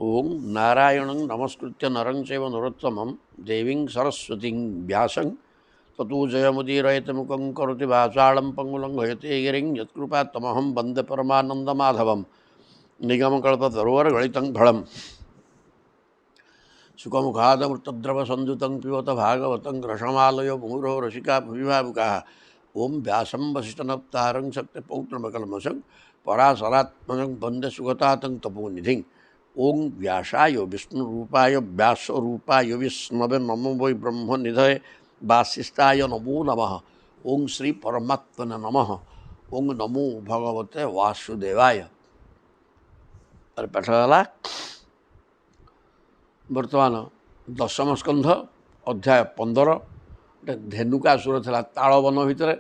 ओं नारायणं नमस्कृत्य नरं चैव नरोत्तमं देवीं सरस्वतीं व्यासं ततो जयमुदीरयति मुखं करोति वाचालं पङ्गुलं हयते गिरिं यत्कृपात्तमहं वन्दे परमानन्दमाधवं निगमकल्पतरोर्गलितं फलं सुखमुखादमृतद्रवसंयुतं पिबत भागवतं रसमालयो मुहुरो रसिका भुविभावुकाः ओं व्यासं वसिष्ठनप्तारं शक्तिपौत्रमकल्मषं पराशरात्मजं वन्दे सुगतातं तपोनिधिं ओं व्यासाय विष्णुरूपाय व्यासरूपाय विष्णवे नमो वै ब्रह्मनिधये वासिष्ठाय नमो नमः ओं श्री परमात्मने नमः ओं नमो भगवते वासुदेवाय। पाठगला बर्तमान दशम स्कंध अध्याय 15 धेनुकासुर था तालवन भितर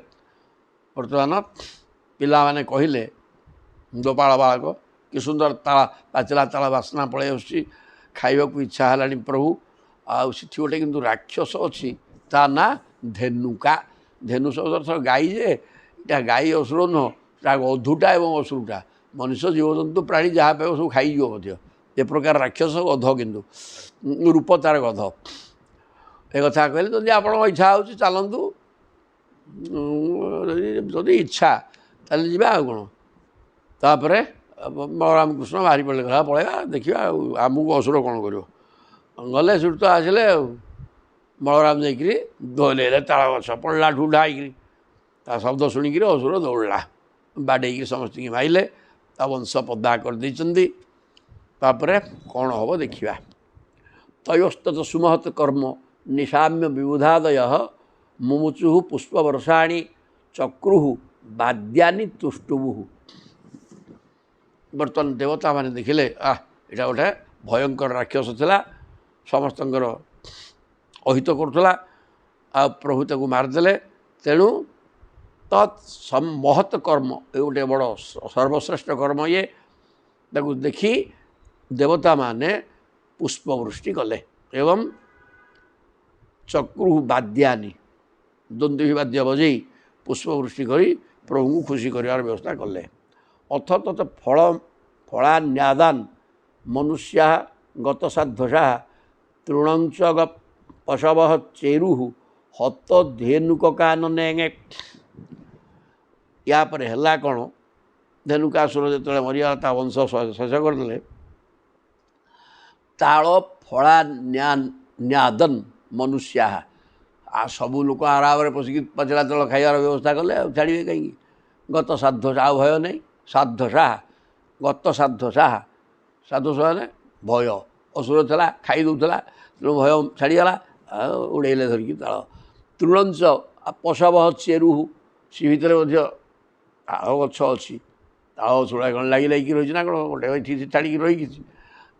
बर्तमान पिला माने कहले गोपाल बालक कि सुंदर ताला पाचिला ताला बासना पलि आसुची खाइबा को इच्छा है प्रभु आठी गोटे किंतु राक्षस अच्छी ता ना धेनुका धेनु शब्द अर्थ गाई जे इटा गाई असुर नुह अधुटा एवं असुरटा मनुष्य जीवजंतु प्राणी जहाँ पाइब सब खाईज मध्य ए प्रकार राक्षस गध किंतु रूप तार गध ए कथा कहले जदि आप इच्छा हो चलतु जदि इच्छा ताले जीवा आ कौन तापर बलराम कृष्ण बाहरी पड़े कहा पलैया देखा आमको असुर कौन कर गले सुट तो आसिले बलराम जाकि धोले ताल गछ पड़ा ढूढ़ाई ता शब्द शुणिक असुर दौड़ा बाड़े समस्त माइले ता वंश पदा कर तापर कौन हम देखा तयोस्त सुमहत कर्म निशाम्य विबुधादय मुमुचु पुष्पवर्षाणी चक्रुः बाद्यानि तुष्टुबुः। बर्तमान देवता माने देखिले इटा गोटे भयंकर राक्षस थिला समस्त अहित करुला आ प्रभु ताकू मारिदेले तेणु महत कर्म ये गोटे बड़ सर्वश्रेष्ठ कर्म ये ताकू देखी देवता माने पुष्पवृष्टि कले एवं चक्रु बाद्यानि द्वंद्वी वाद्य बजई पुष्पवृष्टि करी प्रभु को खुशी करार व्यवस्था कले अथ तत् फल फलान्यादान मनुष्या गतसाध्वसा तृणंच पशव चेरु हत धेनुक कानने या पर है कौन धेनुकासुर जो मरीगला ता वंश शेष करदे ताल फलान्यादन मनुष्या आ सबू लोक आराम पशिकी पचला तल खाइबार व्यवस्था कले छाड़े कहीं गत साध्वसा आ भय नहीं साध्वसा गत साध्वसा साध्वसा ने भय असुर था खाई दूसरा तेणु भय छाड़ीगला उड़ेले धरिकी ताल तृणंच पशव चेरु सी भितर ताल गछ अच्छी ताल गछड़ा कौन लगी लगी रही ना कौन गोटे छाड़ी रही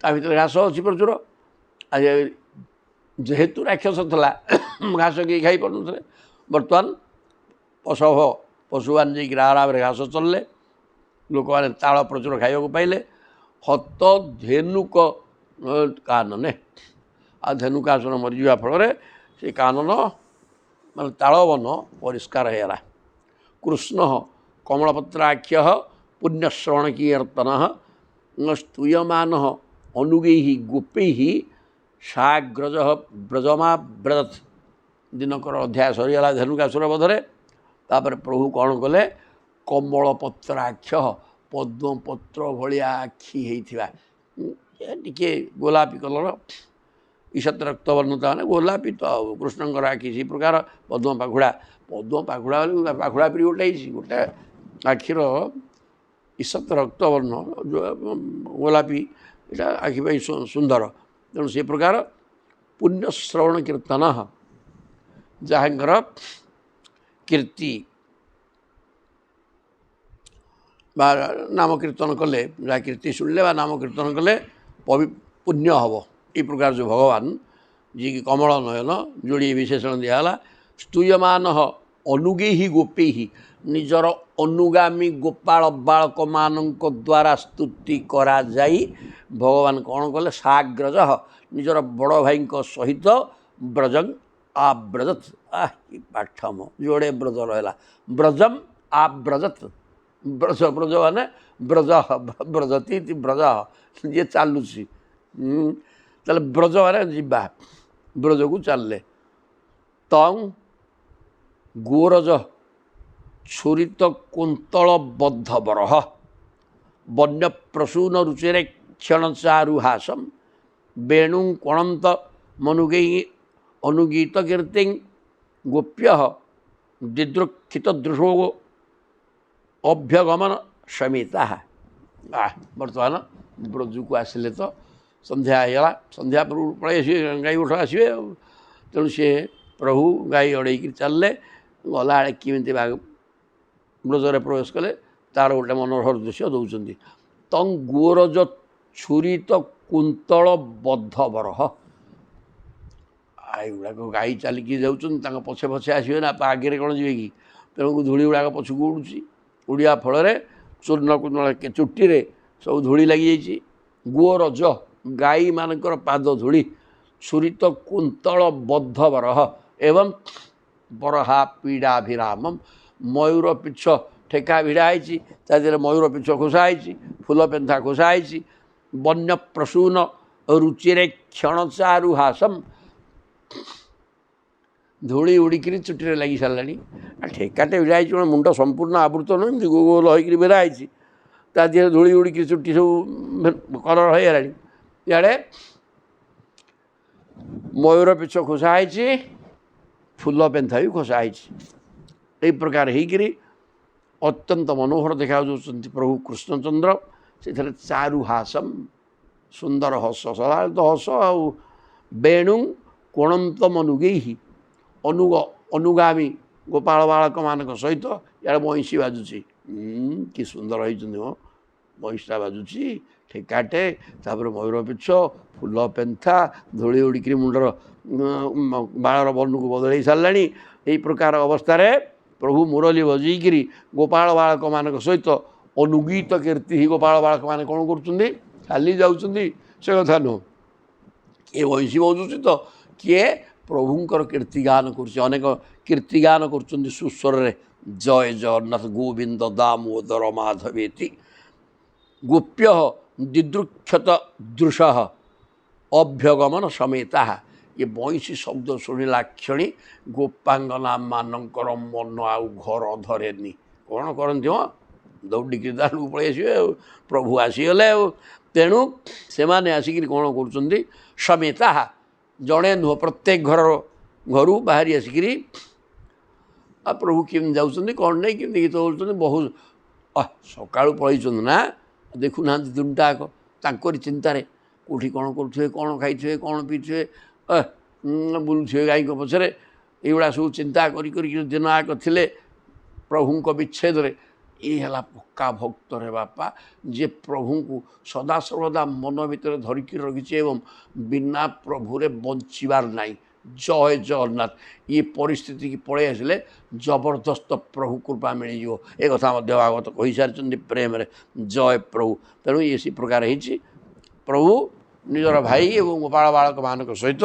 ता भर घास अच्छी प्रचुर जेहेतु राक्षस था घास किए खाई पार बर्तमान पशव पशुमान जी आराम घास चलले लोक मैंने ताल प्रचुर खाइबा पाइले हत धेनुक कानने आ धेनुकासुर मरीजा फल से कानन मान तालवन परिष्कार होगा। कृष्ण कमलपत्राख्य पुण्यश्रवण कीर्तन स्तूयमान अनुगै गोपै साग्रज ब्रजमा ब्रजत दिनकर अध्याय सरीगला धेनुकासुर बधरे तापर प्रभु कौन कले कमलपत्राक्ष पद्मपत्र भाया आखि होता टे गोलापी कलर ईशत रक्तवर्णता मैंने गोलापी तो कृष्णकर आखि से प्रकार पद्म पाखुड़ा पाखुड़ा पी गोटे गोटे आखिर ईशत रक्तवर्ण जो गोलापी यहाँ आखि सुंदर तेणु से प्रकार पुण्यश्रवण कीर्तन जहाँकर कीर्ति नाम कीर्तन कले जहाँ कीर्ति शुणिले नाम कीर्तन कले पुण्य हम ये प्रकार जो भगवान जी की कमल नयन जोड़ी विशेषण दिहला स्तूयमान अनुगे ही गोपे ही निजर अनुगामी गोपाल बालक मान द्वारा स्तुति करा जाई भगवान कौन कले साग्रज निजर बड़ भाई सहित ब्रजं आब्रजत पाठम जोड़े ब्रज रहा ब्रजम आब्रजत ब्रज ब्रज माने ब्रज ब्रजती ब्रज जी चलुची ତାହେଲେ ବ୍ରଜ ମାନେ ଯିବା, ବ୍ରଜକୁ ଚାଲିଲେ। ତଂ ଗୋରଜ ଛୁରିତ କୁନ୍ତଳ ବଦ୍ଧ ବରହ ବନ୍ୟ ପ୍ରସୂନ ରୁଚିରେ କ୍ଷଣ ଚାରୁ ହାସମ୍ ବେଣୁ କଣନ୍ତ ମନୁଗେଇ ଅନୁଗୀତ କୀର୍ତ୍ତି ଗୋପ୍ୟ ଦିଦୃକ୍ଷିତ ଦୃଶୋ ଅଭ୍ୟଗମନ ସମିତା। ବର୍ତ୍ତମାନ ବ୍ରଜକୁ ଆସିଲେ ତ ସନ୍ଧ୍ୟା ହେଇଗଲା, ସନ୍ଧ୍ୟା ପୂର୍ବରୁ ପଳେଇ ଆସିବେ, ଗାଈ ଗୋଠ ଆସିବେ ଆଉ। ତେଣୁ ସିଏ ପ୍ରଭୁ ଗାଈ ଅଡ଼େଇକି ଚାଲିଲେ, ଗଲାବେଳେ କେମିତି ବ୍ରଜରେ ପ୍ରବେଶ କଲେ ତା'ର ଗୋଟେ ମନୋହର ଦୃଶ୍ୟ ଦେଉଛନ୍ତି। ତଂ ଗୋରଜ ଛୁରିତ କୁନ୍ତଳ ବଦ୍ଧ ବରହ। ଏଗୁଡ଼ାକ ଗାଈ ଚାଲିକି ଯାଉଛନ୍ତି, ତାଙ୍କ ପଛେ ପଛେ ଆସିବେ ନା, ଆଗରେ କ'ଣ ଯିବେ କି? ତେଣୁ ଧୂଳି ଗୁଡ଼ାକ ପଛକୁ ଉଡ଼ୁଛି, ଉଡ଼ିବା ଫଳରେ ଚୂର୍ଣ୍ଣ କୁର୍ଣ୍ଣ ଚୁଟିରେ ସବୁ ଧୂଳି ଲାଗିଯାଇଛି। ଗୋରଜ ଗାଈମାନଙ୍କର ପାଦ ଧୂଳି, ଛୁରିତ କୁନ୍ତଳ ବଦ୍ଧ ବରହ ଏବଂ ବରହା ପୀଡ଼ାଭିରାମମ୍ ମୟୂର ପିଛ ଠେକା ଭିଡ଼ା ହେଇଛି, ତା ଦେହରେ ମୟୂର ପିଛ ଖୋସା ହେଇଛି, ଫୁଲ ପେନ୍ଥା ଖୋସା ହେଇଛି। ବନ୍ୟ ପ୍ରସୂନ ରୁଚିରେ କ୍ଷଣ ଚାରୁ ହାସମ୍ ଧୂଳି ଉଡ଼ିକିରି ଚୁଟିରେ ଲାଗି ସାରିଲାଣି। ଠେକାଟେ ଭିଡ଼ା ହେଇଛି, କ'ଣ ମୁଣ୍ଡ ସମ୍ପୂର୍ଣ୍ଣ ଆବୃତ ନୁହେଁ, ଏମିତି ଗୋଲ ହେଇକିରି ବେରା ହେଇଛି, ତା ଦେହରେ ଧୂଳି ଉଡ଼ିକିରି ଚୁଟି ସବୁ କଲର ହେଇଗଲାଣି। ଇଆଡ଼େ ମୟୂର ପିଛ ଖୋସା ହେଇଛି, ଫୁଲ ପେନ୍ଥା ବି ଖୋସା ହେଇଛି। ଏହି ପ୍ରକାର ହେଇକିରି ଅତ୍ୟନ୍ତ ମନୋହର ଦେଖାଯାଉଛନ୍ତି ପ୍ରଭୁ କୃଷ୍ଣଚନ୍ଦ୍ର। ସେଥିରେ ଚାରୁ ହାସମ୍ ସୁନ୍ଦର ହସ, ସଦାବେଳେ ତ ହସ ଆଉ। ବେଣୁ କୋଣନ୍ତ ମନୁଗେଇ ଅନୁଗାମୀ ଗୋପାଳ ବାଳକମାନଙ୍କ ସହିତ ଇଆଡ଼େ ବଇଁଶୀ ବାଜୁଛି। କି ସୁନ୍ଦର ହେଇଛନ୍ତି ମୋ, ବଇଁଶୀଟା ବାଜୁଛି, ଠେକାଟେ, ତାପରେ ମୟୂର ପିଛ, ଫୁଲ ପେନ୍ଥା, ଧୂଳି ଉଡ଼ିକିରି ମୁଣ୍ଡର ବାଳର ବର୍ଣ୍ଣକୁ ବଦଳେଇ ସାରିଲାଣି। ଏହି ପ୍ରକାର ଅବସ୍ଥାରେ ପ୍ରଭୁ ମୁରଲି ବଜେଇକିରି ଗୋପାଳ ବାଳକମାନଙ୍କ ସହିତ ଅନୁଗୀତ କୀର୍ତ୍ତି। ଗୋପାଳ ବାଳକମାନେ କ'ଣ କରୁଛନ୍ତି? ଖାଲି ଯାଉଛନ୍ତି ସେ କଥା ନୁହଁ, କିଏ ବଇଁଶୀ ବଜୁଛି ତ, କିଏ ପ୍ରଭୁଙ୍କର କୀର୍ତ୍ତିଗାନ କରୁଛି। ଅନେକ କୀର୍ତ୍ତିଗାନ କରୁଛନ୍ତି ସୁସ୍ୱରରେ, ଜୟ ଜଗନ୍ନାଥ ଗୋବିନ୍ଦ ଦାମୋଦର ମାଧବେତି ଗୋପ୍ୟ ଦିଦୃକ୍ଷତ ଦୃଶ ଅଭ୍ୟଗମନ ସମେତା। ଏ ବଇଁଶୀ ଶବ୍ଦ ଶୁଣିଲା କ୍ଷଣି ଗୋପାଙ୍ଗନାମାନଙ୍କର ମନ ଆଉ ଘର ଧରେନି। କ'ଣ କରନ୍ତି? ହଁ, ଦୌଡ଼ିକି ଦାଣ୍ଡକୁ ପଳେଇ ଆସିବେ ଆଉ, ପ୍ରଭୁ ଆସିଗଲେ ଆଉ। ତେଣୁ ସେମାନେ ଆସିକିରି କ'ଣ କରୁଛନ୍ତି? ସମେତା, ଜଣେ ନୁହଁ, ପ୍ରତ୍ୟେକ ଘରୁ ବାହାରି ଆସିକିରି ପ୍ରଭୁ କେମିତି ଯାଉଛନ୍ତି, କ'ଣ ନାହିଁ, କେମିତି ଗୀତ ବୋଲୁଛନ୍ତି। ବହୁ ସକାଳୁ ପଳେଇଛନ୍ତି ନା, ଦେଖୁନାହାନ୍ତି ଦୁନିଟାକ ତାଙ୍କରି ଚିନ୍ତାରେ କେଉଁଠି କ'ଣ କରୁଥିବେ, କ'ଣ ଖାଇଥିବେ, କ'ଣ ପିଇଥିବେ, ବୁଲୁଥିବେ ଗାଈଙ୍କ ପଛରେ। ଏଇଗୁଡ଼ା ସବୁ ଚିନ୍ତା କରିକି ଦିନ ଆକ ଥିଲେ ପ୍ରଭୁଙ୍କ ବିଚ୍ଛେଦରେ। ଏ ହେଲା ପକ୍କା ଭକ୍ତରେ ବାପା, ଯିଏ ପ୍ରଭୁଙ୍କୁ ସଦାସର୍ବଦା ମନ ଭିତରେ ଧରିକି ରଖିଛି ଏବଂ ବିନା ପ୍ରଭୁରେ ବଞ୍ଚିବାର ନାହିଁ। ଜୟ ଜଗନ୍ନାଥ। ଇଏ ପରିସ୍ଥିତିକି ପଳେଇ ଆସିଲେ ଜବରଦସ୍ତ ପ୍ରଭୁ କୃପା ମିଳିଯିବ। ଏ କଥା ମଧ୍ୟ ଭାଗବତ କହିସାରିଛନ୍ତି ପ୍ରେମରେ। ଜୟ ପ୍ରଭୁ। ତେଣୁ ଇଏ ସେ ପ୍ରକାର ହେଇଛି। ପ୍ରଭୁ ନିଜର ଭାଇ ଏବଂ ଗୋପାଳ ବାଳକମାନଙ୍କ ସହିତ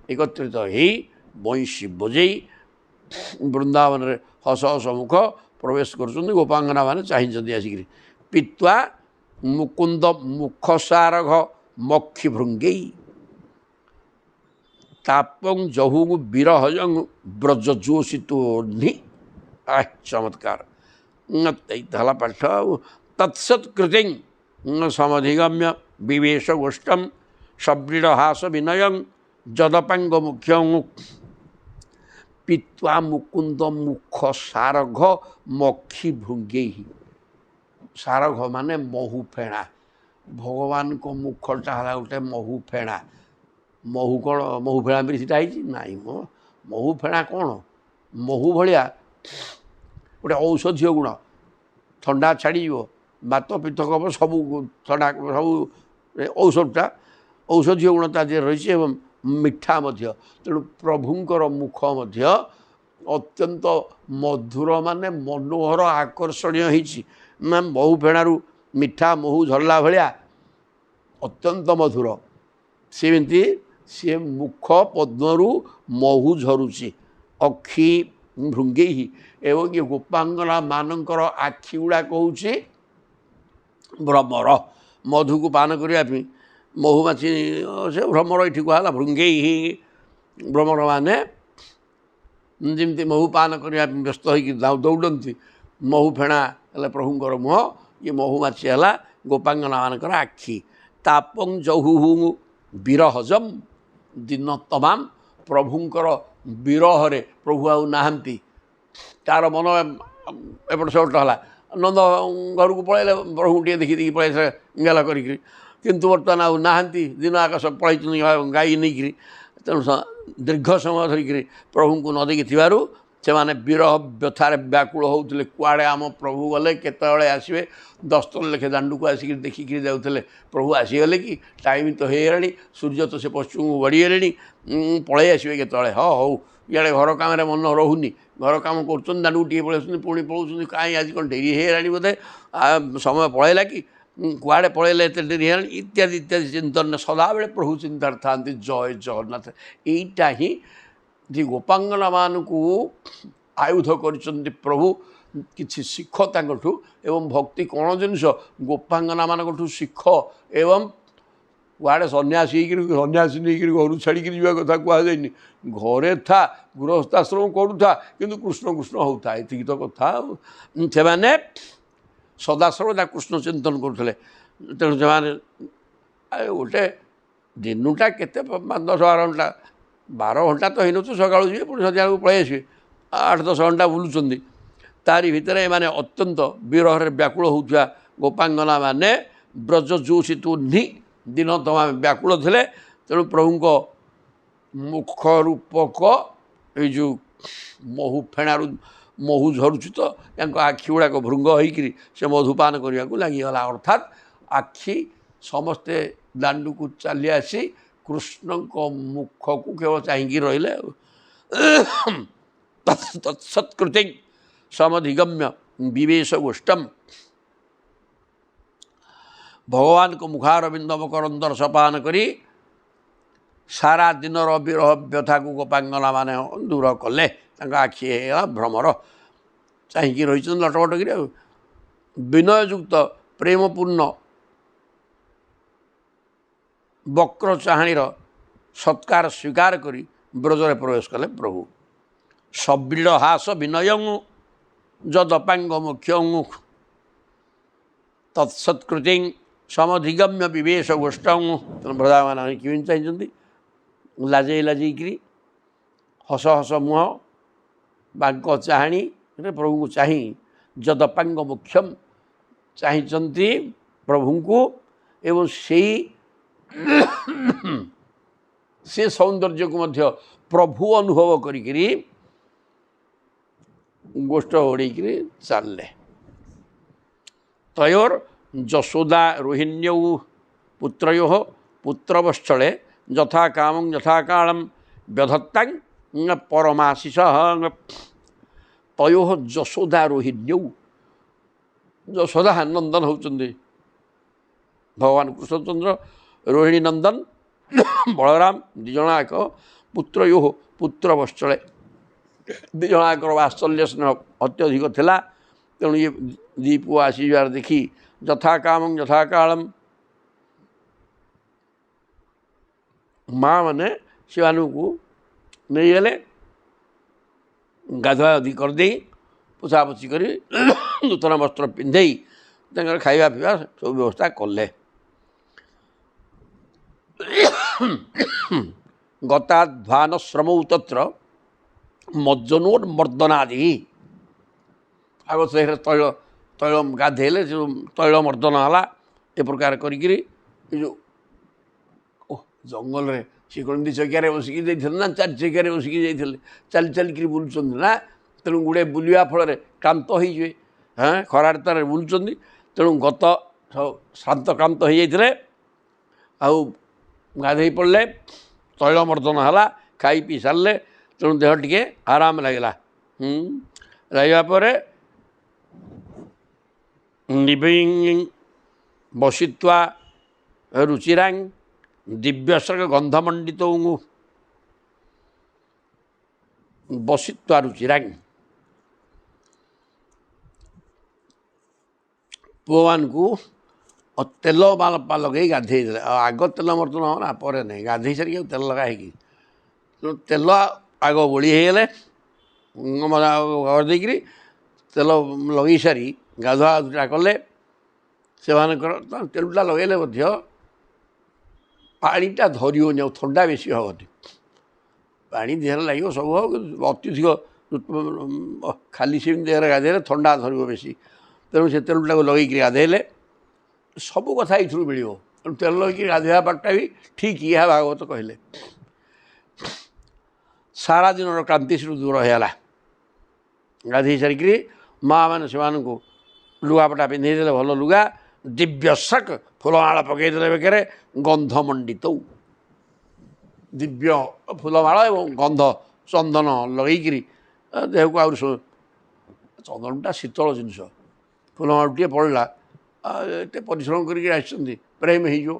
ଏକତ୍ରିତ ହେଇ ବଇଁଶୀ ବଜେଇ ବୃନ୍ଦାବନରେ ହସ ହସ ମୁଖ ପ୍ରବେଶ କରୁଛନ୍ତି। ଗୋପାଙ୍ଗନାମାନେ ଚାହିଁଛନ୍ତି ଆସିକିରି। ପିତ୍ୱା ମୁକୁନ୍ଦ ମୁଖସାରଘ ମକ୍ଷୀ ଭୃଙ୍ଗେଇ ତାପଂ ଜହୁଙ୍ଗୁ ବିରହଜଂ ବ୍ରଜ ଯୋଷିତୋହ୍ନି। ଚମତ୍କାର। ହେଲା ପାଠ ଆଉ। ତତ୍ସତ୍କୃତିଂ ସମଧିଗମ୍ୟ ବିବେଶ ଗୋଷ୍ଠମ୍ ସବ୍ରୀଡ଼ ହାସ ବିନୟଂ ଯଦପାଙ୍ଗ ମୁଖ୍ୟଂ ପିତ୍ୱା ମୁକୁନ୍ଦ ମୁଖ ସାରଘ ମକ୍ଷୀ ଭୃଙ୍ଗେଇ। ସାରଘ ମାନେ ମହୁ ଫେଣା। ଭଗବାନଙ୍କ ମୁଖଟା ହେଲା ଗୋଟେ ମହୁ ଫେଣା। ମହୁ କ'ଣ ମହୁ ଫେଣା ବି ସେଇଟା ହେଇଛି? ନାଇଁ ମ, ମହୁ ଫେଣା କ'ଣ? ମହୁ ଭଳିଆ ଗୋଟେ ଔଷଧୀୟ ଗୁଣ, ଥଣ୍ଡା ଛାଡ଼ିଯିବ, ବାତ ପିତ୍ତ କଫ ସବୁ ଥଣ୍ଡା ସବୁ ଔଷଧଟା ଔଷଧୀୟ ଗୁଣ ତା ଦେହରେ ରହିଛି ଏବଂ ମିଠା ମଧ୍ୟ। ତେଣୁ ପ୍ରଭୁଙ୍କର ମୁଖ ମଧ୍ୟ ଅତ୍ୟନ୍ତ ମଧୁର, ମାନେ ମନୋହର ଆକର୍ଷଣୀୟ ହେଇଛି। ନା ମହୁ ଫେଣାରୁ ମିଠା ମହୁ ଝରିଲା ଭଳିଆ ଅତ୍ୟନ୍ତ ମଧୁର। ସେମିତି ସିଏ ମୁଖ ପଦ୍ମରୁ ମହୁ ଝରୁଛି। ଅକ୍ଷୀ ଭୃଙ୍ଗେଇ ଏବଂ ଇଏ ଗୋପାଙ୍ଗନାମାନଙ୍କର ଆଖି ଗୁଡ଼ାକ ହେଉଛି ଭ୍ରମର। ମଧୁକୁ ପାନ କରିବା ପାଇଁ ମହୁମାଛି ସେ ଭ୍ରମର ଏଠି କୁହାହେଲା ଭୃଙ୍ଗେଇ ଭ୍ରମର ମାନେ ଯେମିତି ମହୁ ପାନ କରିବା ପାଇଁ ବ୍ୟସ୍ତ ହୋଇକି ଦୌଡ଼ନ୍ତି, ମହୁ ଫେଣା ହେଲେ ପ୍ରଭୁଙ୍କର ମୁହଁ, ଇଏ ମହୁମାଛି ହେଲା ଗୋପାଙ୍ଗନାମାନଙ୍କର ଆଖି। ତାପଂ ଜହୁହୁ ବିରହଜମ୍ ଦିନ ତମାମ, ପ୍ରଭୁଙ୍କର ବିରହରେ ପ୍ରଭୁ ଆଉ ନାହାନ୍ତି, ତା'ର ମନ ଏପଟ ସେପଟ ହେଲା। ନନ୍ଦ ଘରକୁ ପଳେଇଲେ, ପ୍ରଭୁଙ୍କୁ ଟିକେ ଦେଖିଦେଇକି ପଳେଇ ଗେଲ କରିକିରି, କିନ୍ତୁ ବର୍ତ୍ତମାନ ଆଉ ନାହାନ୍ତି, ଦିନ ଆକାଶ ପଳେଇଛନ୍ତି ଗାଈ ନେଇକିରି। ତେଣୁ ଦୀର୍ଘ ସମୟ ଧରିକିରି ପ୍ରଭୁଙ୍କୁ ନ ଦେଖିଥିବାରୁ ସେମାନେ ବିରହ ବ୍ୟଥାରେ ବ୍ୟାକୁଳ ହେଉଥିଲେ। କୁଆଡ଼େ ଆମ ପ୍ରଭୁ ଗଲେ, କେତେବେଳେ ଆସିବେ? 10 ଥର ଲେଖେ ଦାଣ୍ଡକୁ ଆସିକି ଦେଖିକିରି ଯାଉଥିଲେ, ପ୍ରଭୁ ଆସିଗଲେ କି? ଟାଇମ୍ ତ ହେଇଗଲାଣି, ସୂର୍ଯ୍ୟ ତ ସେ ପଶ୍ଚିମକୁ ବଢ଼ିଗଲେଣି, ପଳେଇ ଆସିବେ କେତେବେଳେ? ହଉ ଇଆଡ଼େ ଘର କାମରେ ମନ ରହୁନି, ଘର କାମ କରୁଛନ୍ତି, ଦାଣ୍ଡକୁ ଟିକେ ପଳେଇ ଆସୁଛନ୍ତି, ପୁଣି ପଳାଉଛନ୍ତି, କାହିଁ ଆଜି କ'ଣ ଡେରି ହେଇଗଲାଣି ବୋଧେ, ସମୟ ପଳେଇଲା କି, କୁଆଡ଼େ ପଳେଇଲେ, ଏତେ ଡେରି ହେଇଗଲାଣି, ଇତ୍ୟାଦି ଇତ୍ୟାଦି ଚିନ୍ତନରେ ସଦାବେଳେ ପ୍ରଭୁ ଚିନ୍ତାରେ ଥାନ୍ତି। ଜୟ ଜଗନ୍ନାଥ। ଏଇଟା ହିଁ ଯେ ଗୋପାଙ୍ଗନାମାନଙ୍କୁ ଆୟୁଧ କରିଛନ୍ତି ପ୍ରଭୁ, କିଛି ଶିଖ ତାଙ୍କଠୁ। ଏବଂ ଭକ୍ତି କ'ଣ ଜିନିଷ, ଗୋପାଙ୍ଗନାମାନଙ୍କଠୁ ଶିଖ। ଏବଂ କୁଆଡ଼େ ସନ୍ନ୍ୟାସୀ ହେଇକିରି, ସନ୍ନ୍ୟାସୀ ନେଇକିରି ଘରୁ ଛାଡ଼ିକିରି ଯିବା କଥା କୁହାଯାଇନି। ଘରେ ଥା, ଗୃହସ୍ଥାଶ୍ରମ କରୁଥା, କିନ୍ତୁ କୃଷ୍ଣ କୃଷ୍ଣ ହେଉଥା, ଏତିକି ତ କଥା। ଆଉ ସେମାନେ ସଦାସର୍ବଦା କୃଷ୍ଣ ଚିନ୍ତନ କରୁଥିଲେ। ତେଣୁ ସେମାନେ ଗୋଟେ ଦିନଟା କେତେ 10-12 ଘଣ୍ଟା, 12 ଘଣ୍ଟା ତ ହେଇନଥିବ, ସକାଳୁ ଯିବେ ପୁଣି ସନ୍ଧ୍ୟାବେଳକୁ ପଳେଇ ଆସିବେ, 8-10 ଘଣ୍ଟା ବୁଲୁଛନ୍ତି। ତାରି ଭିତରେ ଏମାନେ ଅତ୍ୟନ୍ତ ବିରହରେ ବ୍ୟାକୁଳ ହେଉଥିବା ଗୋପାଙ୍ଗନାମାନେ ବ୍ରଜ ଯୋଷିତୁହ୍ନି ଦିନ ତମାମ ବ୍ୟାକୁଳ ଥିଲେ। ତେଣୁ ପ୍ରଭୁଙ୍କ ମୁଖ ରୂପକ ଏଇ ଯେଉଁ ମହୁ ଫେଣାରୁ ମହୁ ଝରୁଛି ତ, ତାଙ୍କ ଆଖି ଗୁଡ଼ାକ ଭୃଙ୍ଗ ହୋଇକିରି ସେ ମଧୁପାନ କରିବାକୁ ଲାଗିଗଲା। ଅର୍ଥାତ୍ ଆଖି ସମସ୍ତେ ଦାଣ୍ଡକୁ ଚାଲି ଆସି କୃଷ୍ଣଙ୍କ ମୁଖକୁ କେବଳ ଚାହିଁକି ରହିଲେ। ତତ୍ସତ୍କୃତି ସମଧିଗମ୍ୟ ବିବେଶ ଗୋଷ୍ଠମ, ଭଗବାନଙ୍କ ମୁଖାରବିନ୍ଦ ମକରନ୍ଦର ସପାନ କରି ସାରା ଦିନର ବିରହ ବ୍ୟଥାକୁ ଗୋପାଙ୍ଗନାମାନେ ଦୂର କଲେ। ତାଙ୍କ ଆଖି ହେଇଗଲା ଭ୍ରମର, ଚାହିଁକି ରହିଛନ୍ତି ଲଟପଟ କରି। ଆଉ ବିନୟଯୁକ୍ତ ପ୍ରେମପୂର୍ଣ୍ଣ ବକ୍ର ଚାହାଣୀର ସତ୍କାର ସ୍ୱୀକାର କରି ବ୍ରଜରେ ପ୍ରବେଶ କଲେ ପ୍ରଭୁ। ସବ୍ରୀଡ଼ ହାସ ବିନୟଂ ଯଦପାଙ୍ଗ ମୁଖ୍ୟଂ ତତ୍ସତ୍କୃତି ସମଧିଗମ୍ୟ ବିବେଶ ଗୋଷ୍ଠଂ। ତେଣୁ ବ୍ରଜାମାନେ କେମିତି ଚାହିଁଛନ୍ତି, ଲାଜେଇ ଲାଜେଇକିରି, ହସ ହସ ମୁହଁ, ବାଙ୍କ ଚାହାଣୀରେ ପ୍ରଭୁଙ୍କୁ ଚାହିଁ, ଯଦପାଙ୍ଗ ମୁଖ୍ୟମ୍ ଚାହିଁଛନ୍ତି ପ୍ରଭୁଙ୍କୁ। ଏବଂ ସେ ସୌନ୍ଦର୍ଯ୍ୟକୁ ମଧ୍ୟ ପ୍ରଭୁ ଅନୁଭବ କରିକିରି ଗୋଷ୍ଠ ଓଢ଼େଇକିରି ଚାଲିଲେ। ତୟୋର୍ ଯଶୋଦା ରୋହିଣ୍ୟୌ ପୁତ୍ରୟୋଃ ପୁତ୍ରବତ୍ସଳେ ଯଥା କାମଂ ଯଥା କାଳଂ ବ୍ୟଧତ୍ତାଂ ପରମାଶିଷଃ। ତୟୋଃ ଯଶୋଦା ରୋହିଣ୍ୟୌ, ଯଶୋଦା ନନ୍ଦନ ହେଉଛନ୍ତି ଭଗବାନ କୃଷ୍ଣଚନ୍ଦ୍ର, ରୋହିଣୀ ନନ୍ଦନ ବଳରାମ, ଦୁଇ ଜଣଯାକ ପୁତ୍ରୟୋଃ ପୁତ୍ରବତ୍ସଳେ, ଦୁଇ ଜଣଯାକର ବାତ୍ସଲ୍ୟ ସ୍ନେହ ଅତ୍ୟଧିକ ଥିଲା। ତେଣୁ ଇଏ ଦୁଇ ପୁଅ ଆସିଯିବାର ଦେଖି ଯଥା କାମଂ ଯଥା କାଳମ୍, ମା' ମାନେ ସେମାନଙ୍କୁ ନେଇଗଲେ, ଗାଧୁଆଗାଧି କରିଦେଇ ପୋଛାପୋଛି କରି ନୂତନ ବସ୍ତ୍ର ପିନ୍ଧେଇ ତାଙ୍କର ଖାଇବା ପିଇବା ସବୁ ବ୍ୟବସ୍ଥା କଲେ। ଗତାଧ୍ୱାନଶ୍ରମୌ ତତ୍ର ମଜ୍ଜନୋନ୍ମର୍ଦ୍ଦନାଦି, ଆଗ ସେଇରେ ତୈଳ ଗାଧେଇଲେ, ଯେଉଁ ତୈଳ ମର୍ଦ୍ଦନ ହେଲା, ଏ ପ୍ରକାର କରିକିରି ଏ ଯେଉଁ ଜଙ୍ଗଲରେ ସେ କ'ଣ 2 ଚକିଆରେ ବସିକି ଯାଇଥିଲେ ନା 4 ଚକିଆରେ ବସିକି ଯାଇଥିଲେ, ଚାଲି ଚାଲିକିରି ବୁଲୁଛନ୍ତି ନା। ତେଣୁ ଗୁଡ଼େ ବୁଲିବା ଫଳରେ କ୍ଳାନ୍ତ ହେଇଯିବେ, ଖରାରେ ତାରେ ବୁଲୁଛନ୍ତି। ତେଣୁ ଗତ ଶ୍ରାନ୍ତ କ୍ଳାନ୍ତ ହେଇଯାଇଥିଲେ, ଆଉ ଗାଧେଇ ପଡ଼ିଲେ, ତୈଳ ମର୍ଦ୍ଦନ ହେଲା, ଖାଇ ପିଇ ସାରିଲେ। ତେଣୁ ଦେହ ଟିକେ ଆରାମ ଲାଗିଲା। ଲାଗିବା ପରେ ନିବୈଂ ବସିତ୍ୱା ରୁଚିରାଂ ଦିବ୍ୟସର୍ଗ ଗନ୍ଧମଣ୍ଡିତୌ ବସିତ୍ୱା ରୁଚିରାଂ, ପୁଅମାନଙ୍କୁ ତେଲ ଲଗେଇ ଗାଧେଇ ଦେଲେ। ଆଉ ଆଗ ତେଲ ମର୍ତ୍ତନ ହେବ ନା, ପରେ ନାହିଁ। ଗାଧେଇ ସାରିକି ଆଉ ତେଲ ଲଗା ହେଇକି ତେଲ ଆଗ ବୋଳି ହେଇଗଲେ ଦେଇକିରି ତେଲ ଲଗେଇ ସାରି ଗାଧୁଆ କଲେ। ସେମାନଙ୍କର ତେଲଟା ଲଗାଇଲେ ମଧ୍ୟ ପାଣିଟା ଧରିବନି, ଆଉ ଥଣ୍ଡା ବେଶୀ ହେବନି। ପାଣି ଦେହରେ ଲାଗିବ ସବୁ ହେବ, କିନ୍ତୁ ଅତ୍ୟଧିକ ଖାଲି ସେମିତି ଦେହରେ ଗାଧେଇଲେ ଥଣ୍ଡା ଧରିବ ବେଶୀ। ତେଣୁ ସେ ତେଲଟାକୁ ଲଗେଇକିରି ଗାଧେଇଲେ ସବୁ କଥା ଏଇଥିରୁ ମିଳିବ। ତେଣୁ ତେଲ ଲଗେଇକି ଗାଧୋଇବା ପାଟଟା ବି ଠିକ୍, ଏହା ଭାଗବତ କହିଲେ। ସାରା ଦିନର କ୍ରାନ୍ତି ସେଠୁ ଦୂର ହେଇଗଲା। ଗାଧୋଇ ସାରିକିରି ମା' ମାନେ ସେମାନଙ୍କୁ ଲୁଗାପଟା ପିନ୍ଧେଇ ଦେଲେ, ଭଲ ଲୁଗା, ଦିବ୍ୟ ସକ୍ ଫୁଲମାଳ ପକାଇଦେଲେ ବେକରେ, ଗନ୍ଧ ମଣ୍ଡିତ ଦିବ୍ୟ ଫୁଲମାଳ ଏବଂ ଗନ୍ଧ ଚନ୍ଦନ ଲଗେଇକିରି ଦେହକୁ ଆହୁରି ଚନ୍ଦନଟା ଶୀତଳ ଜିନିଷ, ଫୁଲମାଳ ଟିକିଏ ପଡ଼ିଲା ଏତେ ପରିଶ୍ରମ କରିକି ଆସିଛନ୍ତି, ପ୍ରେମ ହେଇଯିବ।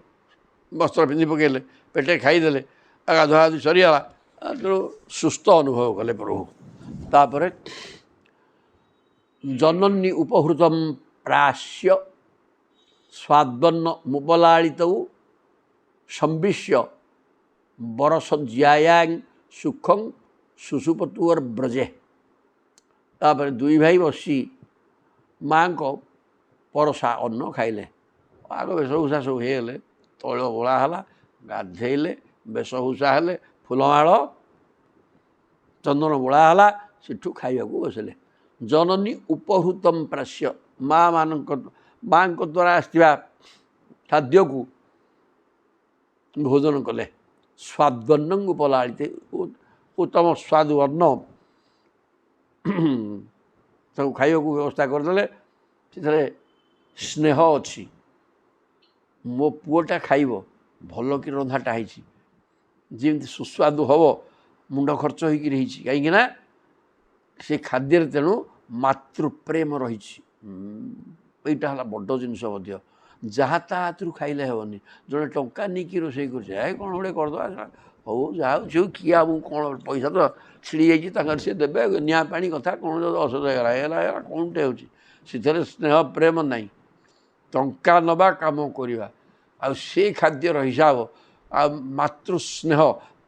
ବସ୍ତ୍ର ପିନ୍ଧି ପକାଇଲେ, ପେଟେ ଖାଇଦେଲେ, ଗାଧୁଆ ଗାଧି ସରିଗଲା। ତେଣୁ ସୁସ୍ଥ ଅନୁଭବ କଲେ ପ୍ରଭୁ। ତାପରେ ଜନନୀ ଉପହୃତମ ପ୍ରାଶ୍ୟ ସ୍ୱାଦବର୍ଣ୍ଣ ମୁପଲାଳିତଉ ସମ୍ବିଶ୍ୟ ବରସଜ୍ୟାୟାଂ ସୁଖଂ ସୁଷୁପତୁଅର ବ୍ରଜେ। ତାପରେ ଦୁଇ ଭାଇ ବସି ମା'ଙ୍କ ପରସା ଅନ୍ନ ଖାଇଲେ। ଆଗ ବେଶଭୂଷା ସବୁ ହେଇଗଲେ, ତୈଳ ବୋଳା ହେଲା, ଗାଧେଇଲେ, ବେଶଭୂଷା ହେଲେ, ଫୁଲମାଳ ଚନ୍ଦନ ବୋଳା ହେଲା, ସେଠୁ ଖାଇବାକୁ ବସିଲେ। ଜନନୀ ଉପହୃତମ ପ୍ରାଶ୍ୟ, ମା'ଙ୍କ ଦ୍ୱାରା ଆସିଥିବା ଖାଦ୍ୟକୁ ଭୋଜନ କଲେ। ସ୍ୱାଦବର୍ଣ୍ଣଂ ଉପଲାଳିତେ, ଉତ୍ତମ ସ୍ୱାଦ ବର୍ଣ୍ଣ ତାକୁ ଖାଇବାକୁ ବ୍ୟବସ୍ଥା କରିଦେଲେ। ସେଥିରେ ସ୍ନେହ ଅଛି, ମୋ ପୁଅଟା ଖାଇବ, ଭଲ କି ରନ୍ଧାଟା ହେଇଛି, ଯେମିତି ସୁସ୍ୱାଦୁ ହେବ, ମୁଣ୍ଡ ଖର୍ଚ୍ଚ ହେଇକିରି ହେଇଛି, କାହିଁକିନା ସେ ଖାଦ୍ୟରେ ତେଣୁ ମାତୃପ୍ରେମ ରହିଛି। ଏଇଟା ହେଲା ବଡ଼ ଜିନିଷ ମଧ୍ୟ, ଯାହା ତା ହାତରୁ ଖାଇଲେ ହେବନି। ଜଣେ ଟଙ୍କା ନେଇକି ରୋଷେଇ କରୁছে, କ'ଣ ଗୋଟେ କରିଦେବା, ହଉ ଯାହା ହଉ କିଏ ଆଉ କ'ଣ, ପଇସା ତ ଛିଡ଼ି ଯାଇଛି ତାଙ୍କର, ସିଏ ଦେବେ, ନିଆଁ ପାଣି କଥା କ'ଣ ଯଦି ଅସୁବିଧା ହେଇଗଲା କ'ଣଟେ ହେଉଛି, ସେଥିରେ ସ୍ନେହ ପ୍ରେମ ନାହିଁ। ଟଙ୍କା ନେବା, କାମ କରିବା, ଆଉ ସେ ଖାଦ୍ୟର ହିସାବ, ଆଉ ମାତୃ ସ୍ନେହ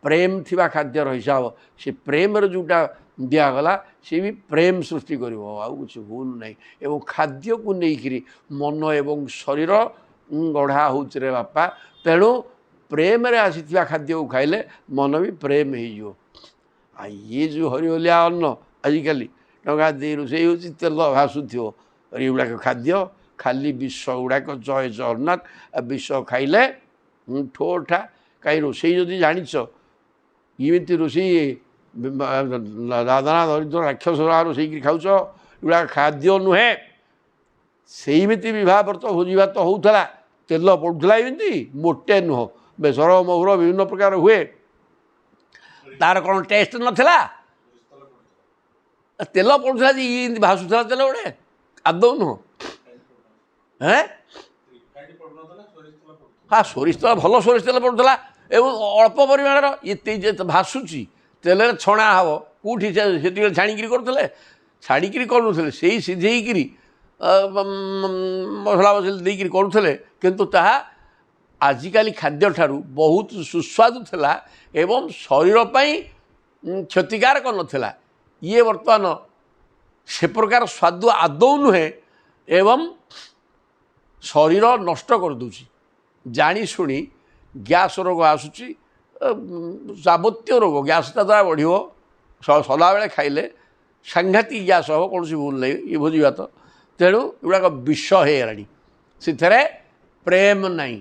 ପ୍ରେମ ଥିବା ଖାଦ୍ୟର ହିସାବ, ସେ ପ୍ରେମର ଯେଉଁଟା ଦିଆଗଲା ସେ ବି ପ୍ରେମ ସୃଷ୍ଟି କରିବ, ଆଉ କିଛି ଭୁଲ ନାହିଁ। ଏବଂ ଖାଦ୍ୟକୁ ନେଇକରି ମନ ଏବଂ ଶରୀର ଗଢ଼ା ହେଉଛି ରେ ବାପା। ତେଣୁ ପ୍ରେମରେ ଆସିଥିବା ଖାଦ୍ୟକୁ ଖାଇଲେ ମନ ବି ପ୍ରେମ ହେଇଯିବ। ଆଉ ଇଏ ଯେଉଁ ହରିବଲିଆ ଅନ୍ନ ଆଜିକାଲି ଟଙ୍କା ଦେଇ ରୋଷେଇ ହେଉଛି, ତେଲ ଭାସୁଥିବ, ଏଗୁଡ଼ାକ ଖାଦ୍ୟ ଖାଲି ବିଷ ଗୁଡ଼ାକ। ଜୟ ଜଗନ୍ନାଥ। ବିଷ ଖାଇଲେ ଠୋଠା। କାହିଁ ରୋଷେଇ ଯଦି ଜାଣିଛ, ଏମିତି ରୋଷେଇ ଦାଦନା ଦରିଦ୍ର ରାକ୍ଷସ ରୋଷେଇକି ଖାଉଛ, ଏଗୁଡ଼ାକ ଖାଦ୍ୟ ନୁହେଁ। ସେଇମିତି ବିବାହ ବ୍ରତ ଭୋଜି ଭାତ ହେଉଥିଲା, ତେଲ ପଡ଼ୁଥିଲା, ଏମିତି ମୋଟେ ନୁହଁ। ବେସର ମହୁର ବିଭିନ୍ନ ପ୍ରକାର ହୁଏ, ତାର କ'ଣ ଟେଷ୍ଟ ନଥିଲା? ତେଲ ପଡ଼ୁଥିଲା ଯେ ଏମିତି ଭାସୁଥିଲା ତେଲ ଗୋଟେ, ଆଦୌ ନୁହଁ। ହଁ, ସୋରିଷ ତେଲ, ଭଲ ସୋରିଷ ତେଲ ପଡ଼ୁଥିଲା, ଏବଂ ଅଳ୍ପ ପରିମାଣର ଏତେ ଭାସୁଛି, ତେଲରେ ଛଣା ହେବ। କେଉଁଠି ସେତିକି ଛାଣିକିରି କରୁଥିଲେ? ଛାଣିକିରି କରୁନଥିଲେ, ସେଇ ସିଝେଇକିରି ମସଲା ମସଲି ଦେଇକିରି କରୁଥିଲେ। କିନ୍ତୁ ତାହା ଆଜିକାଲି ଖାଦ୍ୟଠାରୁ ବହୁତ ସୁସ୍ୱାଦୁ ଥିଲା ଏବଂ ଶରୀର ପାଇଁ କ୍ଷତିକାରକ ନଥିଲା। ଇଏ ବର୍ତ୍ତମାନ ସେ ପ୍ରକାର ସ୍ୱାଦ ଆଦୌ ନୁହେଁ ଏବଂ ଶରୀର ନଷ୍ଟ କରିଦେଉଛି। ଜାଣିଶୁଣି ଗ୍ୟାସ୍ ରୋଗ ଆସୁଛି, ଯାବତୀୟ ରୋଗ ଗ୍ୟାସ୍ ତା ଦ୍ୱାରା ବଢ଼ିବ। ସଦାବେଳେ ଖାଇଲେ ସାଂଘାତିକ ଗ୍ୟାସ୍ ହେବ, କୌଣସି ଭୁଲ ନାହିଁ। ଏ ଭୋଜି ଭାତ ତେଣୁ ଏଗୁଡ଼ାକ ବିଷ ହେଇଗଲାଣି, ସେଥିରେ ପ୍ରେମ ନାହିଁ।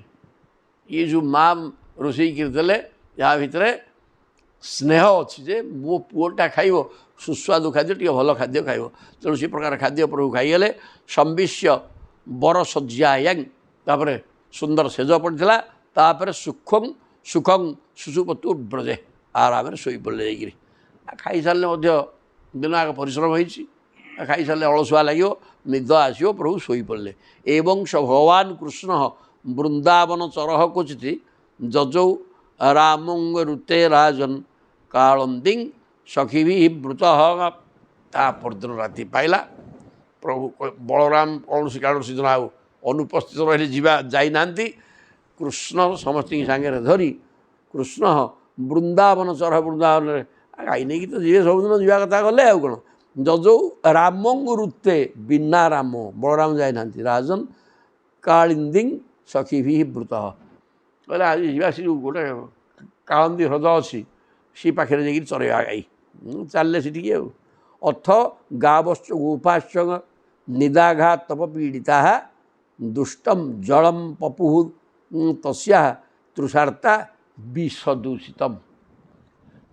ଇଏ ଯେଉଁ ମା' ରୋଷେଇ କରିଦେଲେ, ଏହା ଭିତରେ ସ୍ନେହ ଅଛି ଯେ ମୋ ପୁଅଟା ଖାଇବ ସୁସ୍ୱାଦୁ ଖାଦ୍ୟ, ଟିକେ ଭଲ ଖାଦ୍ୟ ଖାଇବ। ତେଣୁ ସେ ପ୍ରକାର ଖାଦ୍ୟ ପ୍ରଭୁ ଖାଇଗଲେ। ସମ୍ବିଶ୍ୟ ବରସଜ୍ୟାୟାଂ, ତାପରେ ସୁନ୍ଦର ସେଜ ପଡ଼ିଥିଲା। ତାପରେ ସୁଖଂ ସୁଷୁପତୁ ବ୍ରଜେ, ଆରାମରେ ଶୋଇପଡ଼ିଲେ ଯାଇକିରି। ଖାଇସାରିଲେ ମଧ୍ୟ ଦିନ ଆଗ ପରିଶ୍ରମ ହେଇଛି, ଖାଇସାରିଲେ ଅଳସୁଆ ଲାଗିବ, ନିଦ ଆସିବ, ପ୍ରଭୁ ଶୋଇପଡ଼ିଲେ। ଏବଂ ଭଗବାନ କୃଷ୍ଣ ବୃନ୍ଦାବନ ଚରହ କ୍ୱଚିତ ଯଜୌ ରାମଙ୍ଗ ଋତେ ରାଜନ୍ କାଳନ୍ଦିଂ ସଖିବି ବୃତ। ତା ପରଦିନ ରାତି ପାଇଲା, ପ୍ରଭୁ ବଳରାମ କୌଣସି କାରଣ ସେଦିନ ଆଉ ଅନୁପସ୍ଥିତ ରହିଲେ ଯାଇନାହାନ୍ତି। କୃଷ୍ଣ ସମସ୍ତଙ୍କୁ ସାଙ୍ଗରେ ଧରି କୃଷ୍ଣ ବୃନ୍ଦାବନ ଚର ବୃନ୍ଦାବନରେ ଗାଈ ନେଇକି ତ ଯିବେ ସବୁଦିନ ଯିବା କଥା ଗଲେ ଆଉ କ'ଣ। ଯଜଉ ରାମଙ୍କୁ ରୁତେ ବିନା ରାମ ବଳରାମ ଯାଇନାହାନ୍ତି। ରାଜନ କାଳିନ୍ଦୀ ସଖୀ ଭି ବୃତ କହିଲେ ଆଜି ଯିବା ସେ ଯେଉଁ ଗୋଟେ କାଳନ୍ଦୀ ହ୍ରଦ ଅଛି ସେ ପାଖରେ ଯାଇକିରି ଚରେଇବା ଗାଈ ଚାଲିଲେ ସେଠିକି ଆଉ। ଅଥ ଗାବଶ୍ଚ ଗୋପାଶ୍ଚ ନିଦାଘା ତପ ପୀଡ଼ିତା ଦୁଷ୍ଟମ ଜଳମ ପପୁ ତସ୍ୟା ତୃଷାର୍ତ୍ତା ବିଷଦୂଷିତମ।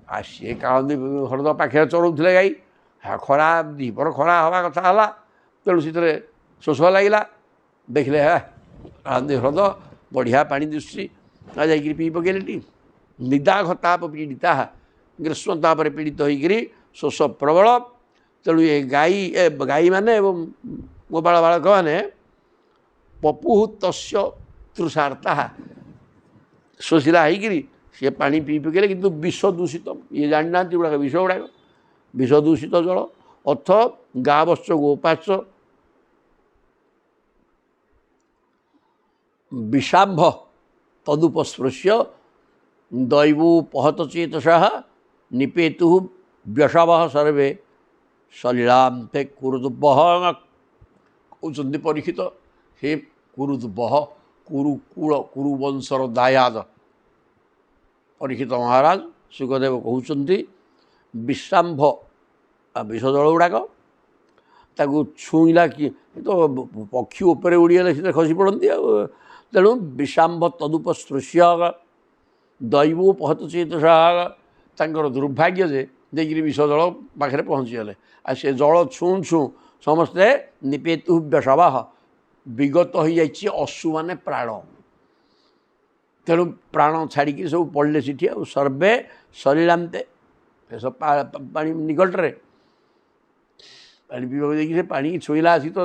ଆଉ ସିଏ କାଳନ୍ଦୀ ହ୍ରଦ ପାଖରେ ଚରଉଥିଲେ ଗାଈ। ଖରା ଦ୍ୱିପହର ଖରା ହେବା କଥା ହେଲା, ତେଣୁ ସେଥିରେ ଶୋଷ ଲାଗିଲା। ଦେଖିଲେ କାଳନ୍ଦୀ ହ୍ରଦ ବଢ଼ିଆ ପାଣି ଦିଶୁଛି, ଯାଇକିରି ପିଇ ପକେଇଲେ ଟି। ନିଦାଘ ତାପ ପୀଡ଼ିତା ଗ୍ରୀଷ୍ମ ତାପରେ ପୀଡ଼ିତ ହୋଇକରି ଶୋଷ ପ୍ରବଳ। ତେଣୁ ଏ ଗାଈମାନେ ଏବଂ ଗୋପାଳ ବାଳକମାନେ ପପୁହୁ ତସ୍ୟ ତୃଷାର୍ତ୍ତା ଶୋଷିଲା ହେଇକିରି ସେ ପାଣି ପିଇ ପକେଇଲେ, କିନ୍ତୁ ବିଷ ଦୂଷିତ। ଇଏ ଜାଣିନାହାନ୍ତି ଗୁଡ଼ାକ ବିଷ ଗୁଡ଼ାକ, ବିଷ ଦୂଷିତ ଜଳ। ଅଥ ଗାବଶ୍ଚ ଗୋପାଶ୍ଚ ବିଷାମ୍ଭ ତଦୁପସ୍ପୃଶ୍ୟ ଦୈବୋପହତ ଚେତସଃ ନିପେତୁ ବ୍ୟଶବଃ ସର୍ବେ ସଲିଳାନ୍ତେ କୁରୁଦୁବଃ। କହୁଛନ୍ତି ପରୀକ୍ଷିତ, ହେ କୁରୁଦୁବଃ, କୁରୁ ବଂଶର ଦାୟାଦ ପରୀକ୍ଷିତ ମହାରାଜ ସୁଖଦେବ କହୁଛନ୍ତି ବିଷାମ୍ଭ ବିଷ ଜଳ ଗୁଡ଼ାକ ତାକୁ ଛୁଇଁଲା କି ତ ପକ୍ଷୀ ଉପରେ ଉଡ଼ିଗଲେ ସେଥିରେ ଖସି ପଡ଼ନ୍ତି ଆଉ। ତେଣୁ ବିଷାମ୍ଭ ତଦୁପସ୍ପୃଶ୍ୟ ଦୈବୋପହତ ଚେତସଃ, ତାଙ୍କର ଦୁର୍ଭାଗ୍ୟ ଯେ ଦେଇକିରି ବିଷ ଜଳ ପାଖରେ ପହଞ୍ଚିଗଲେ। ଆଉ ସେ ଜଳ ଛୁଁ ଛୁଁ ସମସ୍ତେ ନିପେତୁ ବ୍ୟଶବଃ, ବିଗତ ହୋଇଯାଇଛି ଅଶୁ ମାନେ ପ୍ରାଣ। ତେଣୁ ପ୍ରାଣ ଛାଡ଼ିକି ସବୁ ପଡ଼ିଲେ ସେଠି ଆଉ। ସର୍ବେ ସଲିଳାନ୍ତେ, ଏସବୁ ପାଣି ନିକଟରେ ପାଣି ପିଇବାକୁ ଦେଇକି ସେ ପାଣିକି ଛୁଇଁଲା ଆସି ତ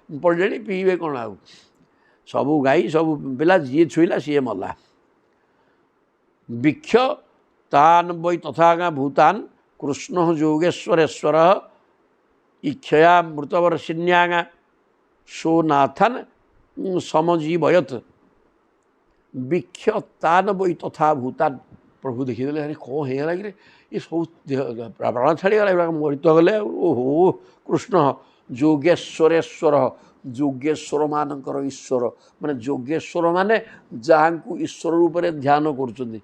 ପଡ଼ିଲେଣି, ପିଇବେ କ'ଣ ଆଉ। ସବୁ ଗାଈ ସବୁ ପିଲା ଯିଏ ଛୁଇଁଲା ସିଏ ମଲା। ବିକ୍ଷ ତାନ୍ ବৈ ତଥାଗା ଭୂତାନ୍ କୃଷ୍ଣ ଯୋଗେଶ୍ୱରେଶ୍ୱର ଇକ୍ଷୟା ମୃତବର୍ଷିନ୍ୟାଙ୍ଗା ସୋନାଥନ୍ ସମଜୀବୟତ। ବିକ୍ଷ ତାନ୍ ବৈ ତଥା ଭୂତାନ୍, ପ୍ରଭୁ ଦେଖିଦେଲେ ଆରେ କ'ଣ ହେଇଗଲା କିରେ, ଏ ସବୁ ପ୍ରାଣ ଛାଡ଼ିଗଲା, ଏଗୁଡ଼ାକ ମରିତ ଗଲେ ଆଉ। ଓହୋ କୃଷ୍ଣ ଯୋଗେଶ୍ୱରେଶ୍ୱର, ଯୋଗେଶ୍ୱରମାନଙ୍କର ଈଶ୍ୱର, ମାନେ ଯୋଗେଶ୍ୱର ମାନେ ଯାହାଙ୍କୁ ଈଶ୍ୱର ରୂପରେ ଧ୍ୟାନ କରୁଛନ୍ତି,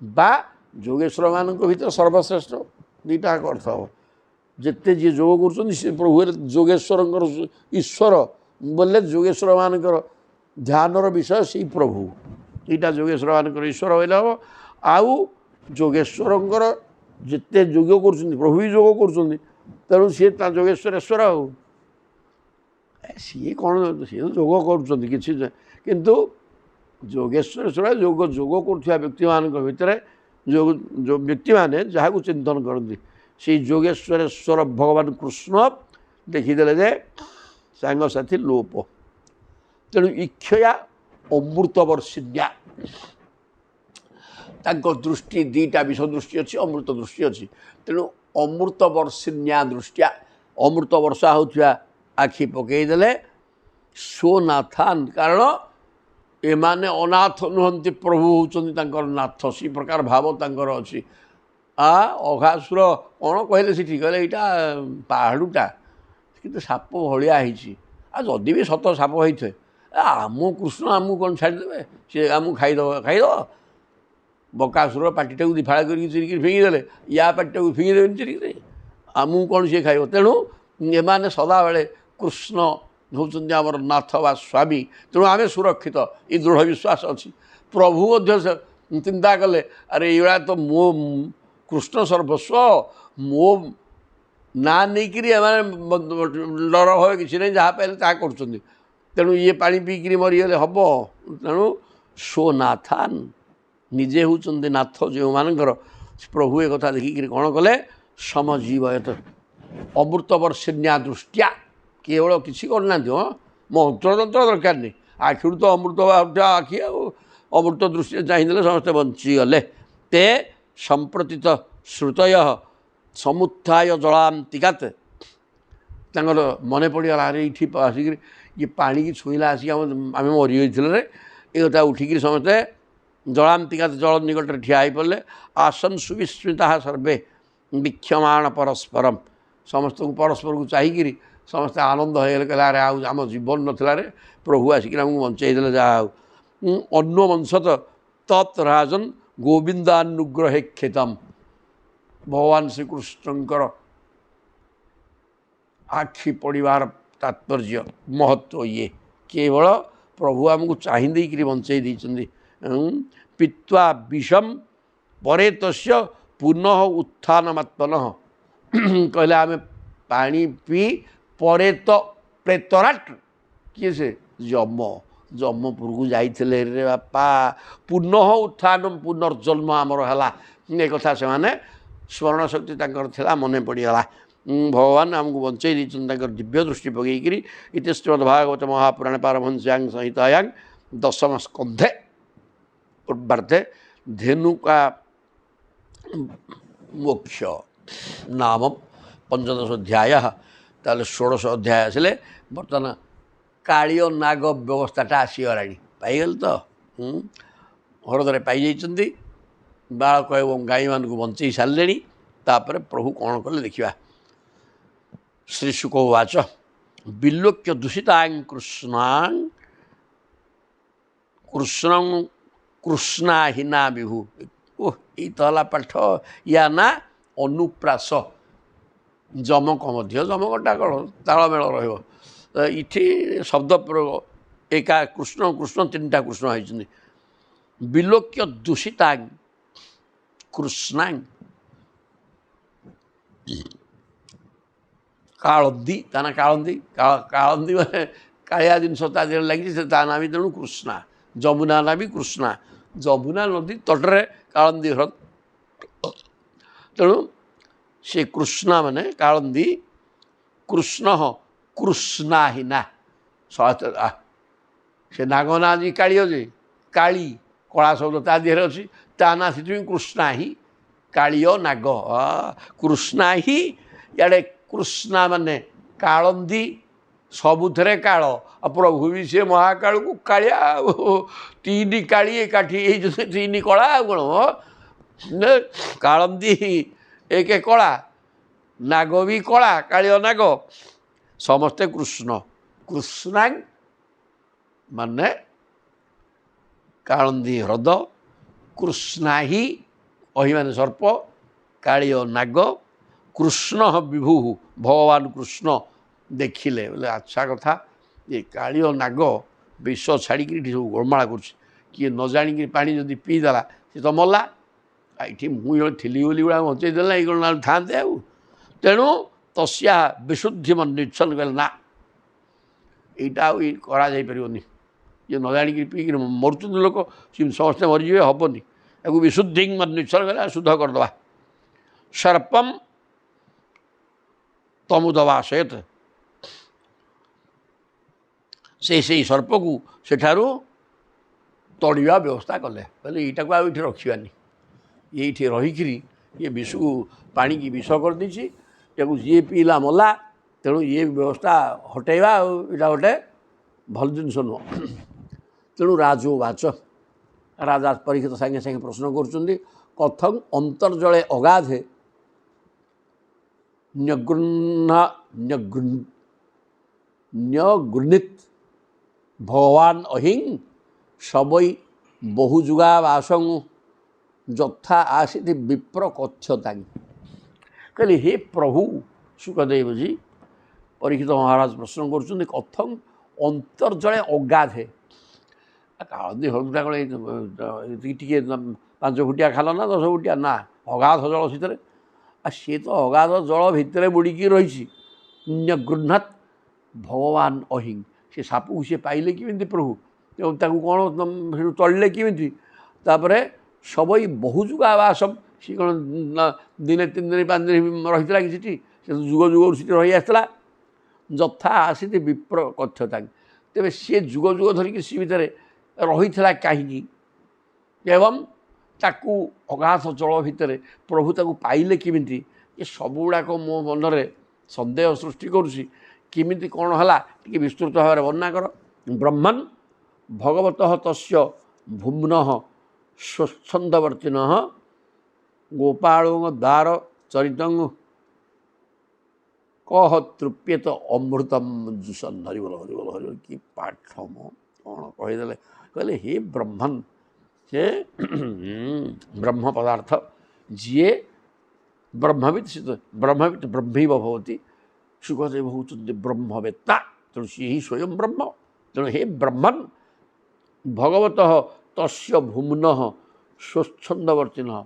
ବା ଯୋଗେଶ୍ୱରମାନଙ୍କ ଭିତରେ ସର୍ବଶ୍ରେଷ୍ଠ। ଦୁଇଟା ଅର୍ଥ ହେବ। ଯେତେ ଯିଏ ଯୋଗ କରୁଛନ୍ତି ସେ ପ୍ରଭୁ ଯୋଗେଶ୍ୱରଙ୍କର ଈଶ୍ୱର ବୋଲେ ଯୋଗେଶ୍ୱରମାନଙ୍କର ଧ୍ୟାନର ବିଷୟ ସେଇ ପ୍ରଭୁ। ଏଇଟା ଯୋଗେଶ୍ୱରମାନଙ୍କର ଈଶ୍ୱର କହିଲେ ହେବ। ଆଉ ଯୋଗେଶ୍ୱରଙ୍କର ଯେତେ ଯୋଗ କରୁଛନ୍ତି, ପ୍ରଭୁ ବି ଯୋଗ କରୁଛନ୍ତି, ତେଣୁ ସିଏ ତା ଯୋଗେଶ୍ୱରେଶ୍ୱର ଆଉ। ସିଏ କ'ଣ, ସିଏ ତ ଯୋଗ କରୁଛନ୍ତି କିଛି, କିନ୍ତୁ ଯୋଗେଶ୍ୱରେଶ୍ୱର ଯୋଗ କରୁଥିବା ବ୍ୟକ୍ତିମାନଙ୍କ ଭିତରେ ଯୋଉ ବ୍ୟକ୍ତିମାନେ ଯାହାକୁ ଚିନ୍ତନ କରନ୍ତି, ସେଇ ଯୋଗେଶ୍ୱରେଶ୍ୱର ଭଗବାନ କୃଷ୍ଣ ଦେଖିଦେଲେ ଯେ ସାଙ୍ଗସାଥି ଲୋପ। ତେଣୁ ଇକ୍ଷୟା ଅମୃତ ବର୍ଷିନ୍ୟା, ତାଙ୍କ ଦୃଷ୍ଟି ଦୁଇଟା ବିଷ ଦୃଷ୍ଟି ଅଛି, ଅମୃତ ଦୃଷ୍ଟି ଅଛି। ତେଣୁ ଅମୃତ ବର୍ଷିନ୍ୟା ଦୃଷ୍ଟିଆ, ଅମୃତ ବର୍ଷା ହେଉଥିବା ଆଖି ପକାଇଦେଲେ। ସୋନାଥାନ୍, କାରଣ ଏମାନେ ଅନାଥ ନୁହନ୍ତି, ପ୍ରଭୁ ହେଉଛନ୍ତି ତାଙ୍କର ନାଥ। ସେ ପ୍ରକାର ଭାବ ତାଙ୍କର ଅଛି। ଅଘାସୁର କ'ଣ କହିଲେ ସେଠି, କହିଲେ ଏଇଟା ପାହାଡ଼ୁଟା କିନ୍ତୁ ସାପ ଭଳିଆ ହେଇଛି। ଆଉ ଯଦି ବି ସତ ସାପ ହେଇଥାଏ, ଆମ କୃଷ୍ଣ ଆମକୁ କ'ଣ ଛାଡ଼ିଦେବେ, ସେ ଆମକୁ ଖାଇଦେବ। ବକାସୁର ପାଟିଟାକୁ ଦିଫାଳ କରିକି ଚିରିକି ଫିଙ୍ଗିଦେଲେ, ୟା ପାଟିଟାକୁ ଫିଙ୍ଗି ଦେବେନି ଚିରିକିରି, ଆମକୁ କ'ଣ ସିଏ ଖାଇବ। ତେଣୁ ଏମାନେ ସଦାବେଳେ କୃଷ୍ଣ ହେଉଛନ୍ତି ଆମର ନାଥ ବା ସ୍ୱାମୀ, ତେଣୁ ଆମେ ସୁରକ୍ଷିତ, ଏ ଦୃଢ଼ ବିଶ୍ୱାସ ଅଛି। ପ୍ରଭୁ ମଧ୍ୟ ଚିନ୍ତା କଲେ, ଆରେ ଏଇଭଳିଆ ତ ମୋ କୃଷ୍ଣ ସର୍ବସ୍ୱ, ମୋ ନାଁ ନେଇକିରି ଏମାନେ ଡର ଭୟ କିଛି ନାହିଁ, ଯାହା ପାଇଲେ ତାହା କରୁଛନ୍ତି। ତେଣୁ ଇଏ ପାଣି ପିଇକିରି ମରିଗଲେ ହେବ। ତେଣୁ ସୋନାଥାନ୍, ନିଜେ ହେଉଛନ୍ତି ନାଥ ଯେଉଁମାନଙ୍କର, ପ୍ରଭୁ ଏ କଥା ଦେଖିକିରି କ'ଣ କଲେ, ସମଜୀବୟତ ଅମୃତ ବର୍ଷିନ୍ୟା ଦୃଷ୍ଟିଆ, କେବଳ କିଛି କରିନାହାନ୍ତି। ମନ୍ତ୍ରତନ୍ତ୍ର ଦରକାର ନାହିଁ, ଆଖିରୁ ତ ଅମୃତ ଆଖି ଆଉ, ଅମୃତ ଦୃଷ୍ଟିରେ ଚାହିଁଦେଲେ ସମସ୍ତେ ବଞ୍ଚିଗଲେ। ତେ ସମ୍ପ୍ରତିତ ଶ୍ରୁତୟ ସମୁତ୍ଥାୟ ଜଳାନ୍ତିକାତ୍, ତାଙ୍କର ମନେ ପଡ଼ିଗଲା, ଆରେ ଏଇଠି ଆସିକିରି ये पानी की छुईला आसिक आम मरी रे ये कथा उठिकी समस्ते जलांतिका जल निकट ठिया पड़े आसन सुविस्मृता सर्वे वीक्षमाण परस्परम समस्त को परस्पर को चाहिए समस्ते आनंद हो गए कहला अरे आम जीवन नाला रे प्रभु आसिक आमको बंचेदे जहाँ अन्न वंशत तत्राजन गोविंदानुग्रहे क्षितम भगवान श्रीकृष्णकर आखि पड़ार तात्पर्य महत्व ये केवल प्रभु आमको चाहिए बंचे पीत्वा विषम परे तस्य पुनः उत्थानमात्मन कहले आम पानी पी परे तो प्रेतराट किए से जम जमपुर को जाइए रे बापा पुनः उत्थान पुनर्जन्म आमर है एक कथा से माने स्मरण शक्ति था मन पड़गला भगवान आमको बंचे दिव्य दृष्टि पकईकरी इति श्रीमद्भागवत महापुराण पारमहंस्यां संहितायां दशम स्कंधे पूर्वार्धे धेनु का मोक्ष नाम पंचदश अध्याय ताले 16 अध्याय आसिले बर्तमान कालियो नाग व्यवस्थाटा आसीगला पाइगल तो हरदरे पाई बालक एवं गाई मान को बंचे सारे तापर प्रभु कौन कले देखा श्रीशुक उवाच विलोक्य दूषितां कृष्णां कृष्णं कृष्णाहीना विभु ओह ये तला पाठ या ना अनुप्रास जमक जमकटा कौन तालमेल रही शब्द प्रयोग एका कृष्ण कृष्ण 3टा कृष्ण होती विलोक्य दूषितां कृष्णां कालंदी ता ना कालंदी कालंदी मैंने कालिया जिनस लगी ना भी तेणु कृष्णा जमुना ना भी कृष्णा जमुना नदी तटरे कालंदी ह्रद तेणु से कृष्णा माने कालंदी कृष्ण कृष्णाहीना से नागना जी काली अच्छे काली कला शब्द ता देहर अच्छी ता ना से कृष्णा ही कालियो नाग कृष्णा ही इे कृष्णा माने कालंदी सबुथे काल प्रभु भी सी महाकाल को कालिया 3 काली एकाठी 3 कला कौन कालंदी एक कला नाग भी कला कालियो नाग समस्ते कृष्ण कृष्णा माने कालंदी ह्रद कृष्णा ही अहि माने सर्प कालियो नाग कृष्ण विभु भगवान कृष्ण देखिले बोले अच्छा कथा ये कालियो नाग विष छाड़ी सब गोलमाला कर किए न जाणिक पानी जदि पीदेला सी तो मला ये मुझे थी बोली गुड़ा बचेदेला ये कौन था तेणु तस्या विशुद्धि मन्युच्छन कहले ना यहाँ कर ये न जाणिक पीक मरुचंद लोक समस्ते मरीजे हेनी या विशुद्धि मन्युच्छन कहले शुद्ध करदे सर्पम तमुदवासयत से सर्प को सेठारू तड़िया व्यवस्था कले कहले यटा को आठ रखानी ये रहीकि ये विष को पानी की विष कर देछि या जी पीला मला तेणु ये व्यवस्था हटेवा यहाँ गोटे भल जिनस नुह तेणु राजोवाच राजा परीक्षित सागे सागे प्रश्न कर कथं अंतर्जले अगाधे न्यगृणित भगवान अहिं सबई बहुजुगावासं यथा आसित विप्र कथ्यता कहले हे प्रभु सुखदेव जी परीक्षित महाराज प्रश्न कर कथं अंतर्जले अगाधे कालंदी हलदा कौन 5 फुटिया खाल ना 10 फुटिया ना अगाध जल भितर सी तो अगाध जल भितर बुड़ीकी रही गृहत भगवान अहिं से साप को सी पाइले किमिति प्रभु कौन चलिले किमिति तापर सबई बहुजुगावासम सी कौन दिने 3 दिन 5 दिन रही कि जुग जुग रही आसला यथा आसित विप्र कथ्यता तेरे सी जुग जुग धरिकी सी भितर रही कहीं एवं ताकू अगाध जल भितर प्रभु ताकू पाइले किमिति ये सब गुड़ाक मो मनरे सन्देह सृष्टि करुँची କେମିତି କ'ଣ ହେଲା ଟିକେ ବିସ୍ତୃତ ଭାବରେ ବର୍ଣ୍ଣନା କର। ବ୍ରହ୍ମନ୍ ଭଗବତଃ ତସ୍ୟ ଭୁମ୍ନଃ ସ୍ୱଚ୍ଛନ୍ଦବର୍ତ୍ତିନଃ ଗୋପାଳୋ ଦାର ଚରିତଂ କହ ତୃପ୍ୟେତ ଅମୃତମ୍ ଜୁସନ୍। ହରିବୋଲ ହରିବୋଲ ହରିବୋଲ। କି ପାଠ ମ କ'ଣ କହିଦେଲେ। କହିଲେ ହେ ବ୍ରହ୍ମନ୍, ସେ ବ୍ରହ୍ମ ପଦାର୍ଥ ଯିଏ ବ୍ରହ୍ମବିତ୍ ବ୍ରହ୍ମବିତ୍ ବ୍ରହ୍ମୈବ ଭବତି। ସୁଖଦେବ ହେଉଛନ୍ତି ବ୍ରହ୍ମବେତ୍ତା, ତେଣୁ ସିଏ ହିଁ ସ୍ୱୟଂ ବ୍ରହ୍ମ। ତେଣୁ ହେ ବ୍ରହ୍ମନ୍ ଭଗବତଃ ତସ୍ୟ ଭୁମ୍ନଃ ସ୍ୱଚ୍ଛନ୍ଦବର୍ତ୍ତିନଃ।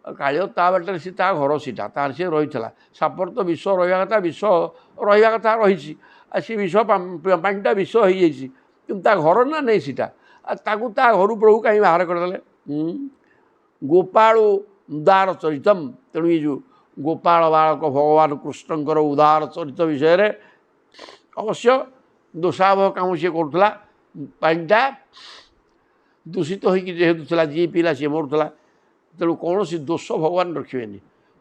କାଳିଅ ତା ବାଟରେ ସେ ତା ଘର ସେଇଟା, ତାର ସେ ରହିଥିଲା। ସାପର ତ ବିଷ ରହିବା କଥା, ବିଷ ରହିବା କଥା ରହିଛି, ଆଉ ସେ ବିଷ ପାଣିଟା ବିଷ ହେଇଯାଇଛି, କିନ୍ତୁ ତା ଘର ନା ନେଇ ସେଇଟା, ଆଉ ତାକୁ ତା ଘରୁ ପ୍ରଭୁ କାହିଁ ବାହାର କରିଦେଲେ। ଗୋପାଳ ଉଦାର ଚରିତମ୍। ତେଣୁ ଏ ଯେଉଁ ଗୋପାଳ ବାଳକ ଭଗବାନ କୃଷ୍ଣଙ୍କର ଉଦାର ଚରିତ ବିଷୟରେ ଅବଶ୍ୟ ଦୋଷାବହ କାମ ସିଏ କରୁଥିଲା। ପାଣିଟା ଦୂଷିତ ହୋଇକି ଯେହେତୁ ଥିଲା, ଯିଏ ପିଲା ସିଏ ମରୁଥିଲା। ତେଣୁ କୌଣସି ଦୋଷ ଭଗବାନ ରଖିବେନି।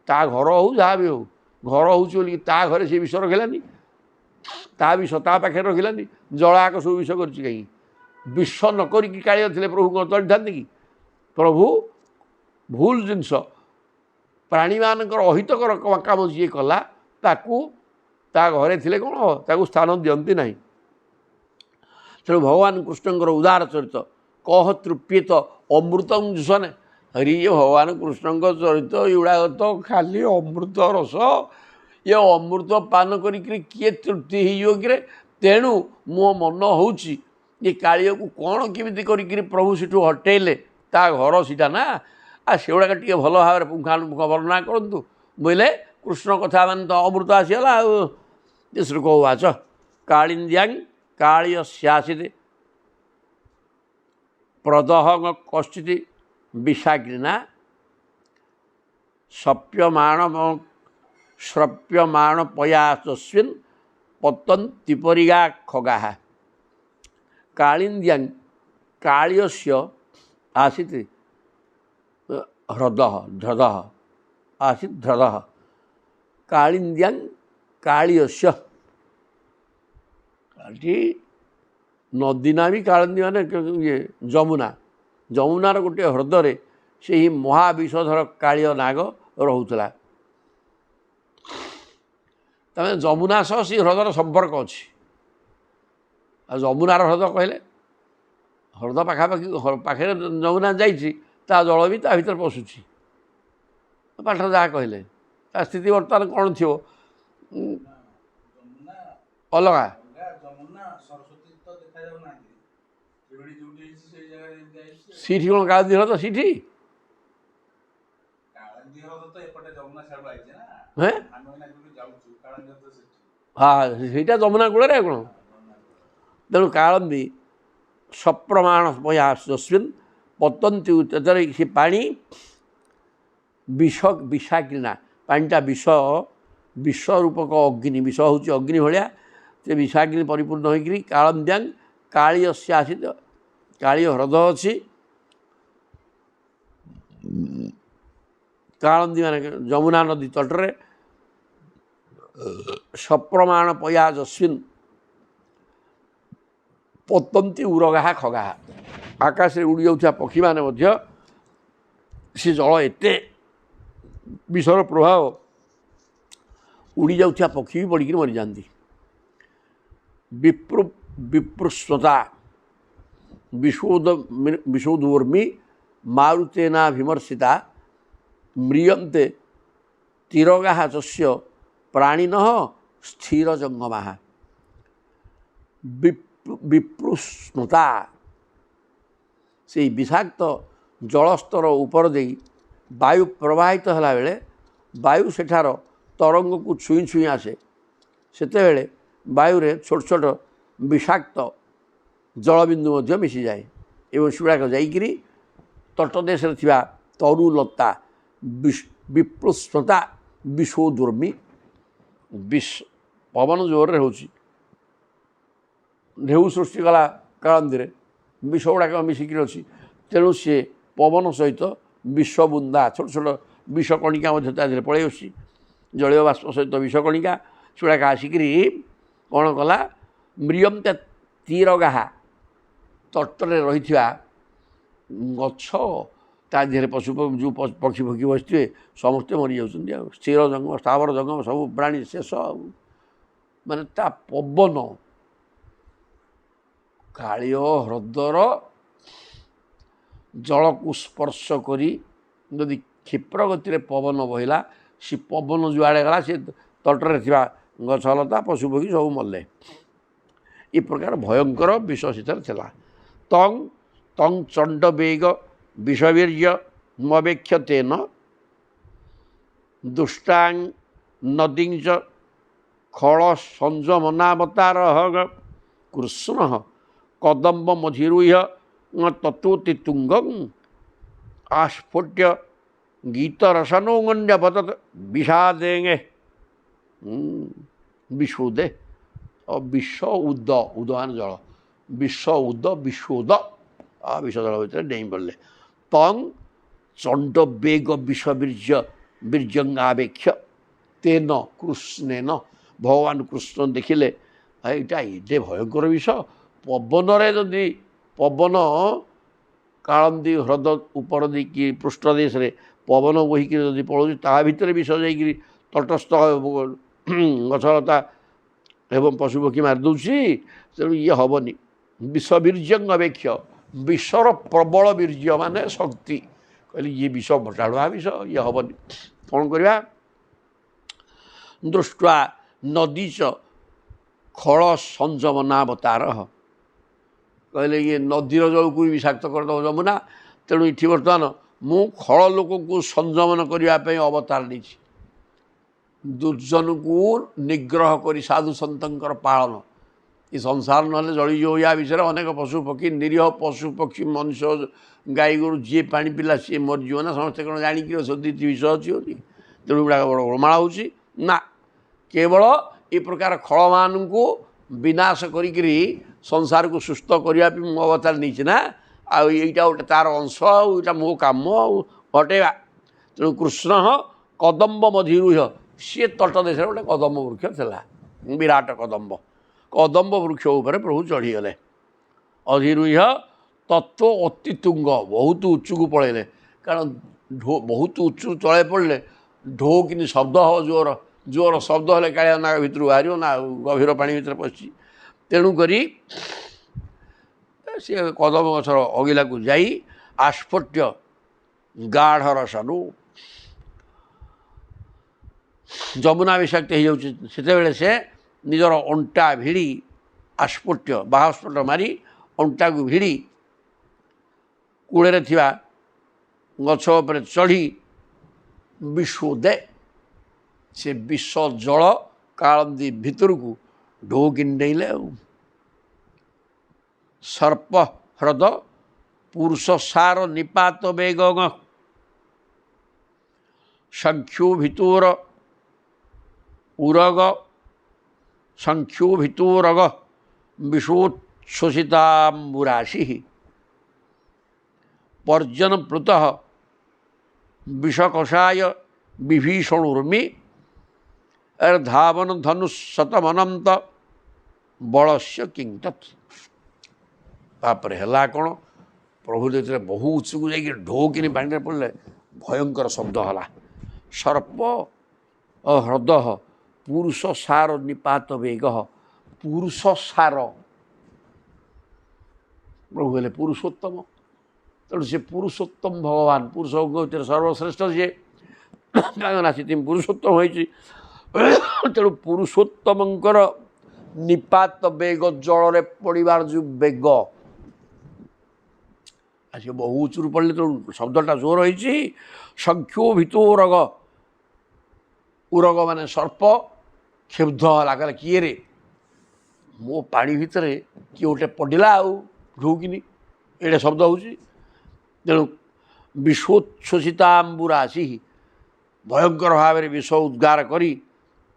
ତା ଘର ହଉ ଯାହା ବି ହଉ, ଘର ହେଉଛି ବୋଲିକି ତା ଘରେ ସେ ବିଷ ରଖିଲାନି, ତା ବିଷ ତା ପାଖରେ ରଖିଲାନି। ଜଳାକ ସବୁ ବିଷ କରିଛି କାହିଁକି? ବିଷ ନ କରିକି କାଳିଅ ଥିଲେ ପ୍ରଭୁ କ'ଣ ତଳିଥାନ୍ତି କି? ପ୍ରଭୁ ଭୁଲ ଜିନିଷ ପ୍ରାଣୀମାନଙ୍କର ଅହିତକର କାମ ଯିଏ କଲା, ତାକୁ ତା ଘରେ ଥିଲେ କ'ଣ ତାକୁ ସ୍ଥାନ ଦିଅନ୍ତି ନାହିଁ। ତେଣୁ ଭଗବାନ କୃଷ୍ଣଙ୍କର ଉଦାର ଚରିତ କହ ତୃପ୍ୟେତ ଅମୃତଂ ଜୁସନ୍। ହରି ଇଏ ଭଗବାନ କୃଷ୍ଣଙ୍କ ଚରିତ ଏଗୁଡ଼ାକ ତ ଖାଲି ଅମୃତ ରସ, ଇଏ ଅମୃତ ପାନ କରିକିରି କିଏ ତୃପ୍ତି ହେଇଯିବ କିରେ। ତେଣୁ ମୋ ମନ ହେଉଛି ଏ କାଳିଆକୁ କ'ଣ କେମିତି କରିକିରି ପ୍ରଭୁ ସେଠୁ ହଟେଇଲେ, ତା ଘର ସେଇଟା ନା, ଆଉ ସେଗୁଡ଼ାକ ଟିକେ ଭଲ ଭାବରେ ପୁଙ୍ଖାନୁପୁଙ୍ଖ ବର୍ଣ୍ଣନା କରନ୍ତୁ। ବୋଇଲେ କୃଷ୍ଣ କଥା ମାନେ ତ ଅମୃତ ଆସିଗଲା। ଆଉ ଶ୍ଲୋକ ଉବାଚ କାଳିନ୍ଦ୍ୟାଂ କାଳିୟସ୍ୟାସିତ୍ ପ୍ରଦହ କଶ୍ଚିତ୍ ବିଷାଗ୍ନିନା ଶ୍ରପ୍ୟମାଣ ପୟାସସ୍ମିନ୍ ପତନ୍ତିପରିଗା ଖଗାଃ। କାଳିନ୍ଦ୍ୟାଂ କାଳିୟସ୍ୟ ଆସିତ୍ ହ୍ରଦଃ ହ୍ରଦଃ ଆସିତ୍ ହ୍ରଦଃ। କାଳିନ୍ଦ୍ୟାଂ କାଳିୟସ୍ୟ, କାଳି ନଦୀ ନା ବି କାଳିନ୍ଦୀ ମାନେ ଇଏ ଯମୁନା, ଯମୁନାର ଗୋଟିଏ ହ୍ରଦରେ ସେହି ମହାବିଷଧର କାଳିଅ ନାଗ ରହୁଥିଲା। ତାମାନେ ଯମୁନା ସହ ସେ ହ୍ରଦର ସମ୍ପର୍କ ଅଛି। ଆଉ ଯମୁନାର ହ୍ରଦ କହିଲେ ହ୍ରଦ ପାଖାପାଖି ପାଖରେ ଯମୁନା ଯାଇଛି, ତା ଜଳ ବି ତା ଭିତରେ ପଶୁଛି। ପାଠରେ ଯାହା କହିଲେ ତା ସ୍ଥିତି ବର୍ତ୍ତମାନ କ'ଣ ଥିବ ଅଲଗା। ସେଇଠି କ'ଣ କାଳନ୍ଦୀ ହ୍ରଦ ସେଇଠି? ହଁ ସେଇଟା ଯମୁନା କୂଳରେ ଆଉ କ'ଣ। ତେଣୁ କାଳନ୍ଦୀ ସପ୍ରମାଣ ପୟାସସ୍ମିନ୍ ପତନ୍ତି ଉଚ୍ଚତରେ, ସେ ପାଣି ବିଷାଗ୍ନିନା, ପାଣିଟା ବିଷ ରୂପକ ଅଗ୍ନି, ବିଷ ହେଉଛି ଅଗ୍ନି ଭଳିଆ, ସେ ବିଷାଗ୍ନି ପରିପୂର୍ଣ୍ଣ ହୋଇକରି କାଳନ୍ଦ୍ୟାଂ କାଳିୟସ୍ୟ ଆସିତ୍, କାଳିଅ ହ୍ରଦ ଅଛି। କାଳନ୍ଦୀ ମାନେ ଯମୁନା ନଦୀ ତଟରେ ସପ୍ରମାଣ ପୟାସସ୍ମିନ୍ ପତନ୍ତି ଉରଗାଃ ଖଗାଃ। ଆକାଶରେ ଉଡ଼ି ଯାଉଥିବା ପକ୍ଷୀମାନେ ମଧ୍ୟ ସେ ଜଳ ଏତେ ବିଷର ପ୍ରଭାବ, ଉଡ଼ି ଯାଉଥିବା ପକ୍ଷୀ ବି ପଡ଼ିକିରି ମରିଯାଆନ୍ତି। ବିପୃଷ୍ଣତା ବିଷୋଦୂର୍ମି ମାରୁତେନା ବିମର୍ଶିତା ମ୍ରିୟନ୍ତେ ତିରଗାଃ ଚସ୍ୟ ପ୍ରାଣିନଃ ସ୍ଥିର ଜଙ୍ଗମାଃ। ବିପୃଷ୍ଣତା, ସେଇ ବିଷାକ୍ତ ଜଳସ୍ତର ଉପର ଦେଇ ବାୟୁ ପ୍ରବାହିତ ହେଲାବେଳେ ବାୟୁ ସେଠାର ତରଙ୍ଗକୁ ଛୁଇଁ ଛୁଇଁ ଆସେ। ସେତେବେଳେ ବାୟୁରେ ଛୋଟ ଛୋଟ ବିଷାକ୍ତ ଜଳବିନ୍ଦୁ ମଧ୍ୟ ମିଶିଯାଏ ଏବଂ ସେଗୁଡ଼ାକ ଯାଇକିରି ତଟଦେଶରେ ଥିବା ତରୁଲତା ବିପୃଷ୍ଣତା ବିଷୋଦୂର୍ମି, ପବନ ଜୋରରେ ହେଉଛି, ଢେଉ ସୃଷ୍ଟି କଲା କାଳନ୍ଦୀରେ, ବିଷ ଗୁଡ଼ାକ ମିଶିକିରି ଅଛି। ତେଣୁ ସିଏ ପବନ ସହିତ ବିଷ ବୁନ୍ଦା, ଛୋଟ ଛୋଟ ବିଷ କଣିକା ମଧ୍ୟ ତା ଦେହରେ ପଳାଇ ଆସୁଛି। ଜଳୀୟ ବାଷ୍ପ ସହିତ ବିଷ କଣିକା ସେଗୁଡ଼ାକ ଆସିକିରି କ'ଣ କଲା ମ୍ରିୟନ୍ତେ ତୀରଗାହା ତଟରେ ରହିଥିବା ଗଛ ତା ଦେହରେ ପଶୁ ଯେଉଁ ପକ୍ଷୀ ଫକ୍ଷୀ ବସିଥିବେ ସମସ୍ତେ ମରିଯାଉଛନ୍ତି ଆଉ ସ୍ଥିର ଜଙ୍ଗମ ସ୍ଥାବର ଜଙ୍ଗମ ସବୁ ପ୍ରାଣୀ ଶେଷ ଆଉ ମାନେ ତା ପବନ କାଳିଅ ହ୍ରଦର ଜଳକୁ ସ୍ପର୍ଶ କରି ଯଦି କ୍ଷିପ୍ର ଗତିରେ ପବନ ବହିଲା ସେ ପବନ ଯୁଆଡ଼େ ଗଲା ସେ ତଟରେ ଥିବା ଗଛଲତା ପଶୁପକ୍ଷୀ ସବୁ ମଲେ। ଏ ପ୍ରକାର ଭୟଙ୍କର ବିଷ ସେଥିରେ ଥିଲା। ତଂ ଚଣ୍ଡ ବେଗ ବିଷବୀର୍ଯ୍ୟ ମବେକ୍ଷତେନ ଦୁଷ୍ଟାଂ ନଦୀଞ୍ଚ ଖଳ ସଂଯମନାବତାର କୃଷ୍ଣ କଦମ୍ବ ମଝିରୁହ୍ୟ ତତୁତି ତୁଙ୍ଗଂ ଆସ୍ଫୁଟ୍ୟ ଗୀତରସନୋଙ୍ଗଣ୍ଡ୍ୟପତତ ବିଷାଦେଙ୍ଗେ ବିଷୁଦେ ବିଷ ଉଦ ଉଦହାନ ଜଳ ବିଷ ଉଦ ବିଷୁଦ ବିଷ ଜଳ ଭିତରେ ଡେଇଁ ପଡ଼ିଲେ। ତଂ ଚଣ୍ଡ ବେଗ ବିଷବୀର୍ଯ୍ୟ ବୀର୍ଯ୍ୟଙ୍ଗାବେକ୍ଷ ତେନ କୃଷ୍ଣେନ ଭଗବାନ କୃଷ୍ଣ ଦେଖିଲେ ଏଇଟା ଏତେ ଭୟଙ୍କର ବିଷ ପବନରେ ଯଦି ପବନ କାଳନ୍ଦୀ ହ୍ରଦ ଉପର ଦେଇକି ପୃଷ୍ଠ ଦେଶରେ ପବନ ବୋହିକିରି ଯଦି ପଳାଉଛି ତା ଭିତରେ ବିଷ ଯାଇକିରି ତଟସ୍ଥ ଗଛଲତା ଏବଂ ପଶୁପକ୍ଷୀ ମାରିଦେଉଛି ତେଣୁ ଇଏ ହେବନି। ବିଷବୀର୍ଯ୍ୟଙ୍ଗ ଅପେକ୍ଷ ବିଷର ପ୍ରବଳ ବୀର୍ଯ୍ୟ ମାନେ ଶକ୍ତି କହିଲେ ଇଏ ବିଷ ଭଟାଳୁଆ ବିଷ ଇଏ ହେବନି। କ'ଣ କରିବା ଦୃଷ୍ଟ୍ୱା ନଦୀଚ ଖଳ ସଂଯମନାବତାର କହିଲେ ଇଏ ନଦୀର ଜଳକୁ ବି ବିଷାକ୍ତ କରିଦେବ ଯମୁନା ତେଣୁ ଏଠି ବର୍ତ୍ତମାନ ମୁଁ ଖଳ ଲୋକଙ୍କୁ ସଂଯମନ କରିବା ପାଇଁ ଅବତାର ନେଇଛି। ଦୁର୍ଜନକୁ ନିଗ୍ରହ କରି ସାଧୁ ସନ୍ତଙ୍କର ପାଳନ ଏ ସଂସାର ନହେଲେ ଜଳିଯିବ ୟା ବିଷୟରେ ଅନେକ ପଶୁପକ୍ଷୀ ନିରୀହ ପଶୁପକ୍ଷୀ ମନୁଷ୍ୟ ଗାଈ ଗୋରୁ ଯିଏ ପାଣି ପିଲା ସିଏ ମରିଯିବ ନା ସମସ୍ତେ କ'ଣ ଜାଣିକି ଅଛନ୍ତି ବିଷ ଅଛି ବୋଲି ତେଣୁ ଗୁଡ଼ାକ ବଡ଼ ଗୋଳମାଳ ହେଉଛି ନା କେବଳ ଏ ପ୍ରକାର ଖଳମାନଙ୍କୁ ବିନାଶ କରିକିରି ସଂସାରକୁ ସୁସ୍ଥ କରିବା ପାଇଁ ମୁଁ ଅବତାର ନେଇଛି ନା ଆଉ ଏଇଟା ଗୋଟେ ତା'ର ଅଂଶ ଆଉ ଏଇଟା ମୋ କାମ ଆଉ ହଟେଇବା। ତେଣୁ କୃଷ୍ଣ କଦମ୍ବ ମଝିରୁହ୍ୟ ସିଏ ତଟ ଦେଶରେ ଗୋଟେ କଦମ୍ବ ବୃକ୍ଷ ଥିଲା ବିରାଟ କଦମ୍ବ ବୃକ୍ଷ ଉପରେ ପ୍ରଭୁ ଚଢ଼ିଗଲେ। ଅଧିରୁହ୍ୟ ତତ୍ତ୍ୱ ଅତି ତୁଙ୍ଗ ବହୁତ ଉଚ୍ଚକୁ ପଳେଇଲେ କାରଣ ବହୁତ ଉଚ୍ଚରୁ ତଳେ ପଡ଼ିଲେ ଢୋ କିନି ଶବ୍ଦ ହେବ ଜୋର ଶବ୍ଦ ହେଲେ କାଳିଆ ନାଗ ଭିତରୁ ବାହାରିବ ନା ଗଭୀର ପାଣି ଭିତରେ ପଶିଛି ତେଣୁକରି ସିଏ କଦମ୍ବ ଗଛର ଅଗିଲାକୁ ଯାଇ ଆସ୍ଫୁଟ୍ୟ ଗାଢ଼ ରସନୁ ଯମୁନା ବିଷାକ୍ତ ହେଇଯାଉଛି ସେତେବେଳେ ସେ ନିଜର ଅଣ୍ଟା ଭିଡ଼ି ଆସ୍ଫୁଟ୍ୟ ବାହସ୍ଫୁଟ ମାରି ଅଣ୍ଟାକୁ ଭିଡ଼ି କୂଳରେ ଥିବା ଗଛ ଉପରେ ଚଢ଼ି ବିଷୁଦେ ସେ ବିଷ ଜଳ କାଳନ୍ଦୀ ଭିତରକୁ ଢୋକିନି ଡେଇଁଲେ ଆଉ। ସର୍ପ ହ୍ରଦ ପୁରୁଷ ସାର ନିପାତ ବେଗ ସଂଖ୍ୟୁ ଭିତୁର ଉରଗ ବିଷୋଚ୍ଛ୍ୱସିତାମ୍ବୁରାଶି ପର୍ଜନ ପ୍ଲୁତ ବିଷକଷାୟ ବିଭୀଷଣୁର୍ମି ଧାବନ ଧନୁଶତମନନ୍ତ ବଳସ୍ୟ କିଂତତ୍। ତାପରେ ହେଲା କ'ଣ ପ୍ରଭୁ ଯେତେବେଳେ ବହୁ ଉଚ୍ଚକୁ ଯାଇକି ଢୋକିନି ପାଣିରେ ପଡ଼ିଲେ ଭୟଙ୍କର ଶବ୍ଦ ହେଲା ସର୍ପ ହ୍ରଦ ପୁରୁଷ ସାର ନିପାତ ବେଗ ପୁରୁଷ ସାର ପ୍ରଭୁ ହେଲେ ପୁରୁଷୋତ୍ତମ ତେଣୁ ସେ ପୁରୁଷୋତ୍ତମ ଭଗବାନ ପୁରୁଷଙ୍କ ଭିତରେ ସର୍ବଶ୍ରେଷ୍ଠ ଯିଏ କାରଣ ସେଥିପାଇଁ ପୁରୁଷୋତ୍ତମ ହୋଇଛି ତେଣୁ ପୁରୁଷୋତ୍ତମଙ୍କର ନିପାତ ବେଗ ଜଳରେ ପଡ଼ିବାର ଯେଉଁ ବେଗ ସେ ବହୁ ଉଚ୍ଚରୁ ପଡ଼ିଲେ ତେଣୁ ଶବ୍ଦଟା ଜୋର ହେଇଛି। ସଂଖ୍ୟୁ ଭିତୁରଗ ଉରଗ ମାନେ ସର୍ପ କ୍ଷୁବ୍ଧ ହେଲା କହିଲା କିଏରେ ମୋ ପାଣି ଭିତରେ କିଏ ଗୋଟେ ପଡ଼ିଲା ଆଉ ଢୋକିନି ଏଇଟା ଶବ୍ଦ ହେଉଛି ତେଣୁ ବିଷୋଚ୍ଛ୍ୱସିତାମ୍ବୁରାଶି ଭୟଙ୍କର ଭାବରେ ବିଷ ଉଦ୍ଗାର କରି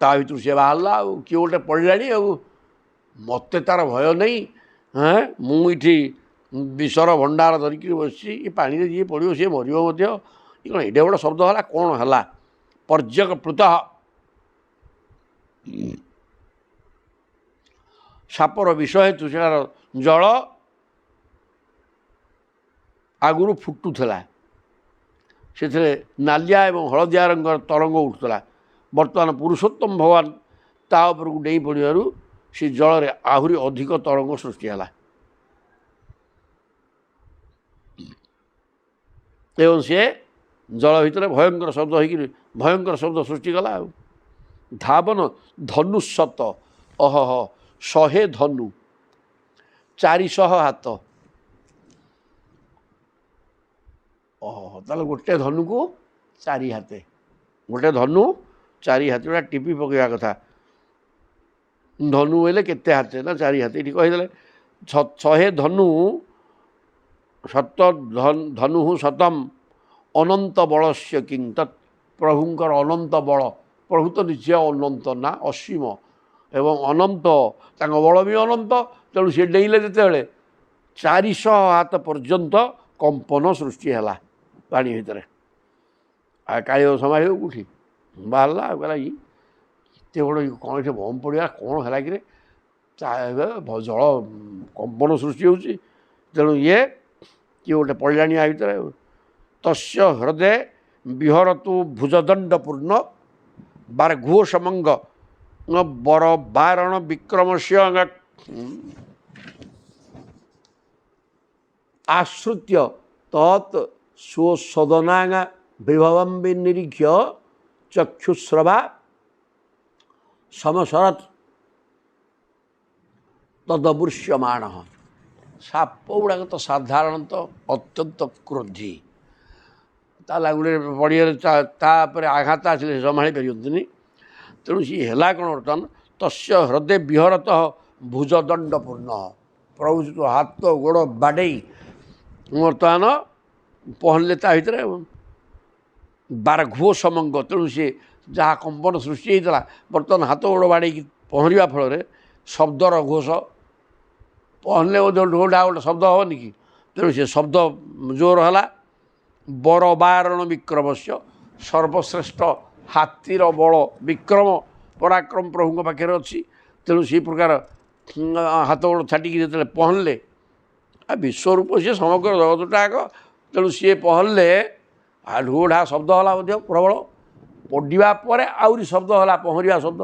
ତା ଭିତରୁ ସେ ବାହାରିଲା ଆଉ କିଏ ଗୋଟେ ପଡ଼ିଲାଣି ଆଉ ମୋତେ ତା'ର ଭୟ ନାହିଁ ମୁଁ ଏଇଠି ବିଷର ଭଣ୍ଡାର ଧରିକିରି ବସିଛି ଏ ପାଣିରେ ଯିଏ ପଡ଼ିବ ସିଏ ମରିବ ମଧ୍ୟ କ'ଣ ଏଇଟା ଗୋଟେ ଶବ୍ଦ ହେଲା କ'ଣ ହେଲା ପର୍ଯ୍ୟକ ପ୍ଲୁତ ସାପର ବିଷ ହେତୁ ସେଠାର ଜଳ ଆଗରୁ ଫୁଟୁଥିଲା, ସେଥିରେ ନାଲିଆ ଏବଂ ହଳଦିଆ ରଙ୍ଗର ତରଙ୍ଗ ଉଠୁଥିଲା। ବର୍ତ୍ତମାନ ପୁରୁଷୋତ୍ତମ ଭଗବାନ ତା ଉପରକୁ ଡେଇଁ ପଡ଼ିବାରୁ ସେ ଜଳରେ ଆହୁରି ଅଧିକ ତରଙ୍ଗ ସୃଷ୍ଟି ହେଲା ଏବଂ ସିଏ ଜଳ ଭିତରେ ଭୟଙ୍କର ଶବ୍ଦ ହେଇକିରି ଭୟଙ୍କର ଶବ୍ଦ ସୃଷ୍ଟି କଲା। ଆଉ ଧାବନ ଧନୁଶତ ଅହହ 100 ଧନୁ 400 ହାତ। ତାହେଲେ ଗୋଟେ ଧନୁକୁ 4 ହାତେ, ଗୋଟେ ଧନୁ 4 ହାତେ, ଗୋଟା ଟିପି ପକାଇବା କଥା। ଧନୁ ବୋଇଲେ କେତେ ହାତେ ନା 4 ହାତେ। ଏଠି କହିଦେଲେ 100 ଧନୁ ସତ ଧନୁ ସତମ୍ ଅନନ୍ତ ବଳସ୍ୟ କିଂ ତତ୍। ପ୍ରଭୁଙ୍କର ଅନନ୍ତ ବଳ, ପ୍ରଭୁ ତ ନିଜେ ଅନନ୍ତ ନା ଅସୀମ ଏବଂ ଅନନ୍ତ, ତାଙ୍କ ବଳ ବି ଅନନ୍ତ। ତେଣୁ ସେ ଡେଇଁଲେ ଯେତେବେଳେ 400 ହାତ ପର୍ଯ୍ୟନ୍ତ କମ୍ପନ ସୃଷ୍ଟି ହେଲା ପାଣି ଭିତରେ। ଆଉ କାଳିବ ସମ୍ଭାଳିବ କେଉଁଠି, ବାହାରିଲା ଆଉ କହିଲା ଏତେ ବଡ଼ କ'ଣ ଏଠି ବମ୍ ପଡ଼ିଗଲା, କ'ଣ ହେଲା କିରେ, ଜଳ କମ୍ପନ ସୃଷ୍ଟି ହେଉଛି। ତେଣୁ କିଏ ଗୋଟେ ପଡ଼ିଲାଣି ଆ ଭିତରେ। ତସ୍ୟ ହୃଦୟ ବିହରତୁ ଭୁଜଦଣ୍ଡ ପୂର୍ଣ୍ଣ ବାର୍ଘୋ ସମଙ୍ଗ ବର ବାରଣ ବିକ୍ରମସ୍ୟ ଆଶ୍ରୁତ୍ୟ ତତ୍ ସ୍ୱସଦନାଙ୍ଗା ବିଭବಂ ବିନିରୀକ୍ଷ୍ୟ ଚକ୍ଷୁସ୍ରବା ସମସରତ୍ ତଦବୃଶ୍ୟମାଣ। ସାପ ଗୁଡ଼ାକ ତ ସାଧାରଣତଃ ଅତ୍ୟନ୍ତ କ୍ରୋଧୀ, ତା ଲାଗୁରେ ପଡ଼ିଆରେ ତାପରେ ଆଘାତ ଆସିଲେ ସେ ସମ୍ଭାଳି ପାରିବନ୍ତିନି। ତେଣୁ ସିଏ ହେଲା କ'ଣ, ବର୍ତ୍ତମାନ ତସ୍ୟ ହୃଦୟ ବିହରତ ଭୁଜଦଣ୍ଡ ପୂର୍ଣ୍ଣ। ପ୍ରଭୁ ହାତ ଗୋଡ଼ ବାଡ଼େଇ ବର୍ତ୍ତମାନ ପହଁରିଲେ ତା ଭିତରେ ବାର୍ଘୋ ସମଙ୍ଗ। ତେଣୁ ସିଏ ଯାହା କମ୍ପନ ସୃଷ୍ଟି ହେଇଥିଲା, ବର୍ତ୍ତମାନ ହାତ ଗୋଡ଼ ବାଡ଼େଇକି ପହଁରିବା ଫଳରେ ଶବ୍ଦର ଘୋଷ, ପହଁରିଲେ ଢୋଢ଼ା ଗୋଟେ ଶବ୍ଦ ହେବନି କି, ତେଣୁ ସେ ଶବ୍ଦ ଜୋର ହେଲା। ବର ବାରଣ ବିକ୍ରମସ୍ୟ, ସର୍ବଶ୍ରେଷ୍ଠ ହାତୀର ବଳ ବିକ୍ରମ ପରାକ୍ରମ ପ୍ରଭୁଙ୍କ ପାଖରେ ଅଛି। ତେଣୁ ସେହି ପ୍ରକାର ହାତ ଗୋଡ଼ ଛାଟିକି ଯେତେବେଳେ ପହଁରିଲେ, ବିଶ୍ୱରୂପ ସିଏ ସମଗ୍ର ଜଗତଟା ଆଗ। ତେଣୁ ସିଏ ପହଁରିଲେ, ଢୋଢ଼ା ଶବ୍ଦ ହେଲା ମଧ୍ୟ ପ୍ରବଳ। ପଡ଼ିବା ପରେ ଆହୁରି ଶବ୍ଦ ହେଲା, ପହଁରିବା ଶବ୍ଦ।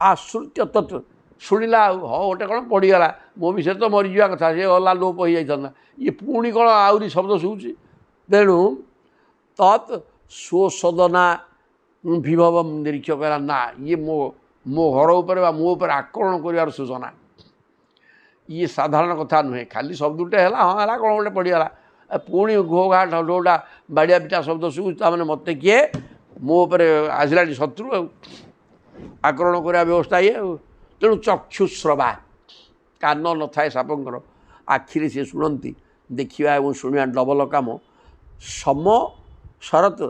ଆଶ୍ରୁତ୍ୟ ତତ୍, ଶୁଣିଲା ଆଉ ଗୋଟେ କ'ଣ ପଡ଼ିଗଲା, ମୋ ବିଷୟରେ ତ ମରିଯିବା କଥା, ସେ ଗଲା ଲୋପ ହେଇଯାଇଥାନ୍ତା, ଇଏ ପୁଣି କ'ଣ ଆହୁରି ଶବ୍ଦ ଶୁଭୁଛି। ତେଣୁ ତତ୍ ସ୍ୱସଦନା ବିଭବମ୍ ନିରୀକ୍ଷ କହିଲା, ନା ଇଏ ମୋ ଘର ଉପରେ ବା ମୋ ଉପରେ ଆକ୍ରମଣ କରିବାର ସୂଚନା। ଇଏ ସାଧାରଣ କଥା ନୁହେଁ, ଖାଲି ଶବ୍ଦଟେ ହେଲା, ହଁ ହେଲା କ'ଣ ଗୋଟେ ପଡ଼ିଗଲା, ପୁଣି ଘୋ ଘା ଢୋଢ଼ା ବାଡ଼ିଆ ପିଟା ଶବ୍ଦ ଶୁଭୁଛି। ତା'ମାନେ ମୋତେ କିଏ, ମୋ ଉପରେ ଆସିଲାଣି ଶତ୍ରୁ, ଆଉ ଆକ୍ରମଣ କରିବା ବ୍ୟବସ୍ଥା ଇଏ। ଆଉ ତେଣୁ ଚକ୍ଷୁସ୍ରବା, କାନ ନଥାଏ ସାପଙ୍କର, ଆଖିରେ ସିଏ ଶୁଣନ୍ତି। ଦେଖିବା ଏବଂ ଶୁଣିବା ଡବଲ କାମ। ସମ ଶରତ